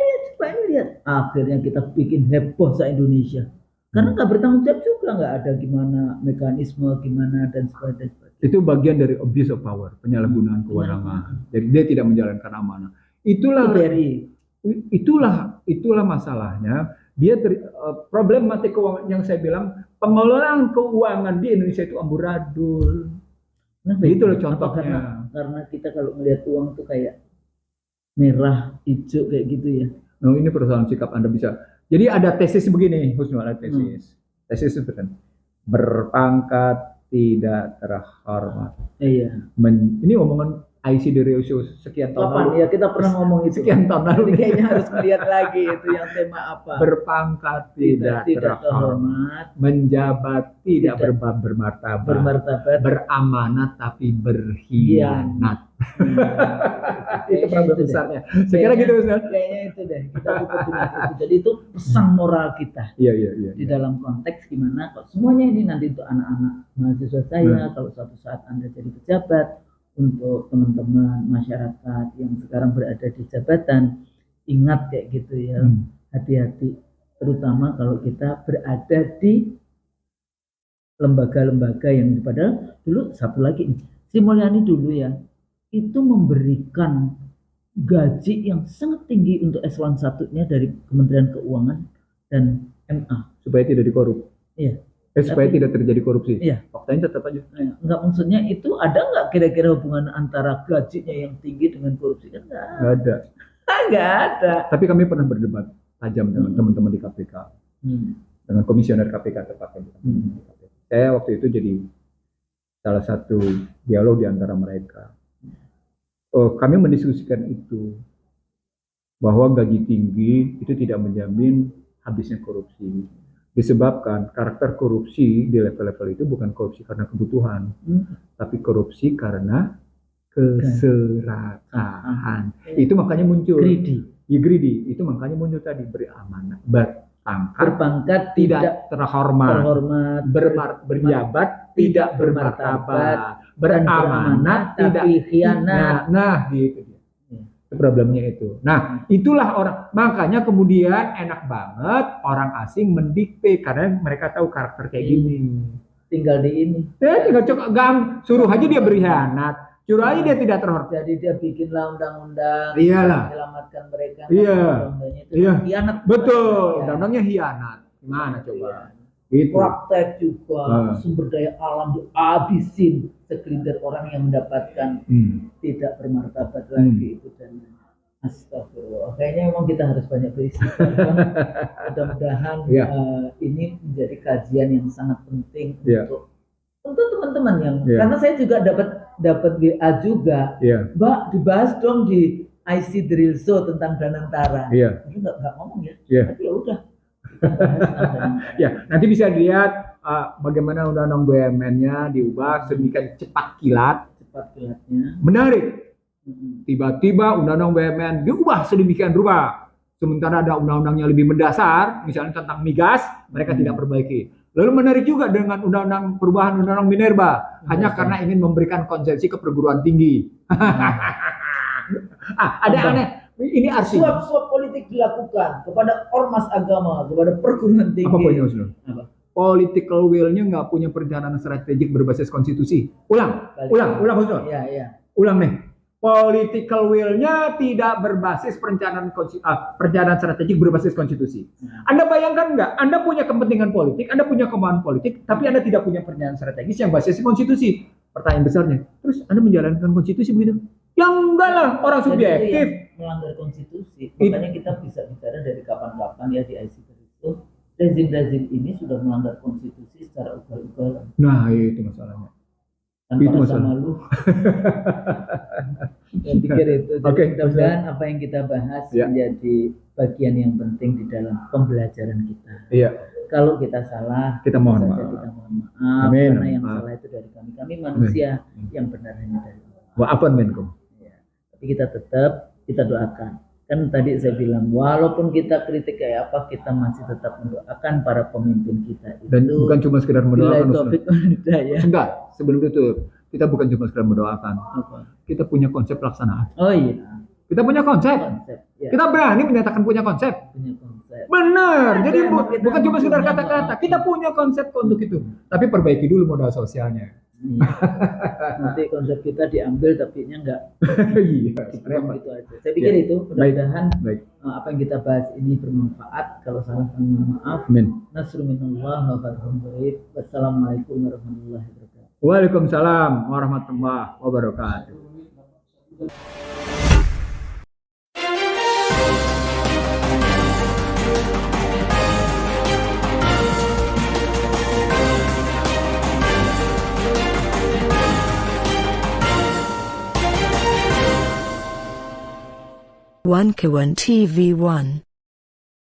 lihat. Akhirnya kita bikin heboh se-Indonesia. Karena nggak bertanggung jawab juga, nggak ada gimana mekanisme, gimana dan sebagainya. Itu bagian dari abuse of power, penyalahgunaan kewenangan. Jadi dia tidak menjalankan amanah. Itulah masalahnya. Dia problematik keuangan yang saya bilang pengelolaan keuangan di Indonesia itu amburadul. Nah, itu loh contohnya. Karena kita kalau melihat uang itu kayak merah, hijau kayak gitu ya. Nah, ini persoalan sikap Anda bisa. Jadi ada tesis begini, Husnul, ada tesis. Tesis itu kan berpangkat tidak terhormat. Iya. Ini omongan IC The Real Show sekian tahun Kapan? lalu. Ya kita pernah ngomong itu. Sekian tahun lalu. Jadi kayaknya harus melihat lagi itu yang tema apa. Berpangkat tidak tidak terhormat, terhormat, menjabat tidak Tidak bermartabat, bermartabat, beramanat tapi berkhianat. Itu problem deh. besarnya. Sekira gitu Ustaz. Kayaknya itu deh. Kita tutup dengan itu. Jadi itu pesan moral kita. Iya. Di dalam konteks gimana kalau semuanya ini nanti untuk anak-anak mahasiswa saya, kalau suatu saat Anda jadi pejabat, untuk teman-teman masyarakat yang sekarang berada di jabatan, ingat kayak gitu ya, hati-hati, terutama kalau kita berada di lembaga-lembaga yang padahal dulu satu lagi, Sri Mulyani dulu ya, itu memberikan gaji yang sangat tinggi untuk eselon 1-nya dari Kementerian Keuangan dan MA Supaya tidak dikorup. Iya. Supaya Tapi- tidak terjadi korupsi. Iya. Faktanya tetap aja. Enggak, maksudnya itu ada nggak kira-kira hubungan antara gajinya yang tinggi dengan korupsi? Kan Nggak ada. nggak ada. Tapi kami pernah berdebat tajam dengan teman-teman di KPK, dengan komisioner KPK tepatnya. Saya waktu itu jadi salah satu dialog di antara mereka. Kami mendiskusikan itu, bahwa gaji tinggi itu tidak menjamin habisnya korupsi. Disebabkan karakter korupsi di level-level itu bukan korupsi karena kebutuhan, tapi korupsi karena keserakahan. Itu makanya muncul. Greedy. Greedy. Itu makanya muncul tadi, beramanat, berpangkat, Berpangkat tidak terhormat, terhormat, berjabat tidak bermartabat, beramanat tidak tapi khianat. Nah, gitu dia. Itu problemnya itu. Nah, itulah orang, makanya kemudian enak banget orang asing mendikte karena mereka tahu karakter kayak gini. Tinggal di ini. Tinggal suruh aja dia berkhianat, suruh aja dia tidak terhormat. Jadi dia bikinlah undang-undang Iyalah. menyelamatkan mereka. Iya. Undang-undangnya itu Iya. khianat. Betul, Iya. undang-undangnya khianat. Gimana coba? Gitu. Praktek juga sumber daya alam dihabisin, segelintir orang yang mendapatkan tidak bermartabat lagi itu dan astagfirullah. Kayaknya memang kita harus banyak beristighfar. Mudah-mudahan Iya. ini menjadi kajian yang sangat penting Iya. untuk teman-teman yang Iya. karena saya juga dapat WA juga, Iya. Mbak dibahas dong di IC Drill Show tentang Danantara. Iya. Tapi nggak ngomong ya. Iya. Tapi ya udah. Kita bahas tentang Danantara. Ya, nanti bisa dilihat bagaimana undang-undang BUMN-nya diubah sedemikian cepat kilat. Cepat kilatnya. Menarik. Tiba-tiba undang-undang BUMN diubah sedemikian rupa. Sementara ada undang-undang yang lebih mendasar, misalnya tentang migas, mereka tidak perbaiki. Lalu menarik juga dengan undang-undang perubahan undang-undang Minerba, hanya karena ingin memberikan konsesi ke perguruan tinggi. Ada aneh. Ini artinya. Suap-suap politik dilakukan kepada ormas agama, kepada perguruan tinggi. Apa poinnya, Ustaz? Apa? Political will-nya nggak punya perencanaan strategik berbasis konstitusi. Ulang, Ustaz. Iya. Ulang nih. Political will-nya tidak berbasis perencanaan strategik berbasis konstitusi. Anda bayangkan nggak? Anda punya kepentingan politik, Anda punya kemauan politik, tapi Anda tidak punya perencanaan strategis yang basis konstitusi. Pertanyaan besarnya, terus Anda menjalankan konstitusi begitu? Yang enggak lah, orang Jadi subjektif. itu yang melanggar konstitusi. Makanya kita bisa bicara dari kapan-kapan ya di IC itu rezim-rezim ini sudah melanggar konstitusi secara ugal-ugalan. Nah, itu masalahnya. Tanpa Itu rasa masalah. malu. Saya pikir itu. Jadi Oke, mudah-mudahan apa yang kita bahas Ya. menjadi bagian yang penting di dalam pembelajaran kita. Iya, Kalau kita salah, kita mohon saja maaf. kita mohon maaf. Amin. Karena yang Maaf. salah itu dari kami. Kami manusia, yang benar hanya dari Allah. Maafkan Menkom. Tapi kita doakan. Kan tadi saya bilang, walaupun kita kritik kayak apa, kita masih tetap mendoakan para pemimpin kita itu. Dan bukan cuma sekedar Billahi mendoakan, taufiq Ustaz. wal hidayah. Enggak, sebelum itu kita bukan cuma sekedar mendoakan. Apa? Kita punya konsep pelaksanaan. Oh iya, Kita punya konsep. konsep. Ya, Kita berani menyatakan punya konsep. punya konsep. Benar. Jadi emang kita bukan cuma sekedar punya, kata-kata. maaf. Kita punya konsep untuk itu. Tapi perbaiki dulu modal sosialnya. Iya. Nanti konsep kita diambil tapi nya enggak Iya. dibuang gitu aja. Saya pikir itu mudah-mudahan Baik. apa yang kita bahas ini bermanfaat. Kalau salah mohon maaf. Amin. Nasrul minallah wa fathun qarib. Wassalamualaikum warahmatullahi wabarakatuh. Waalaikumsalam warahmatullahi wabarakatuh. 1K1 TV1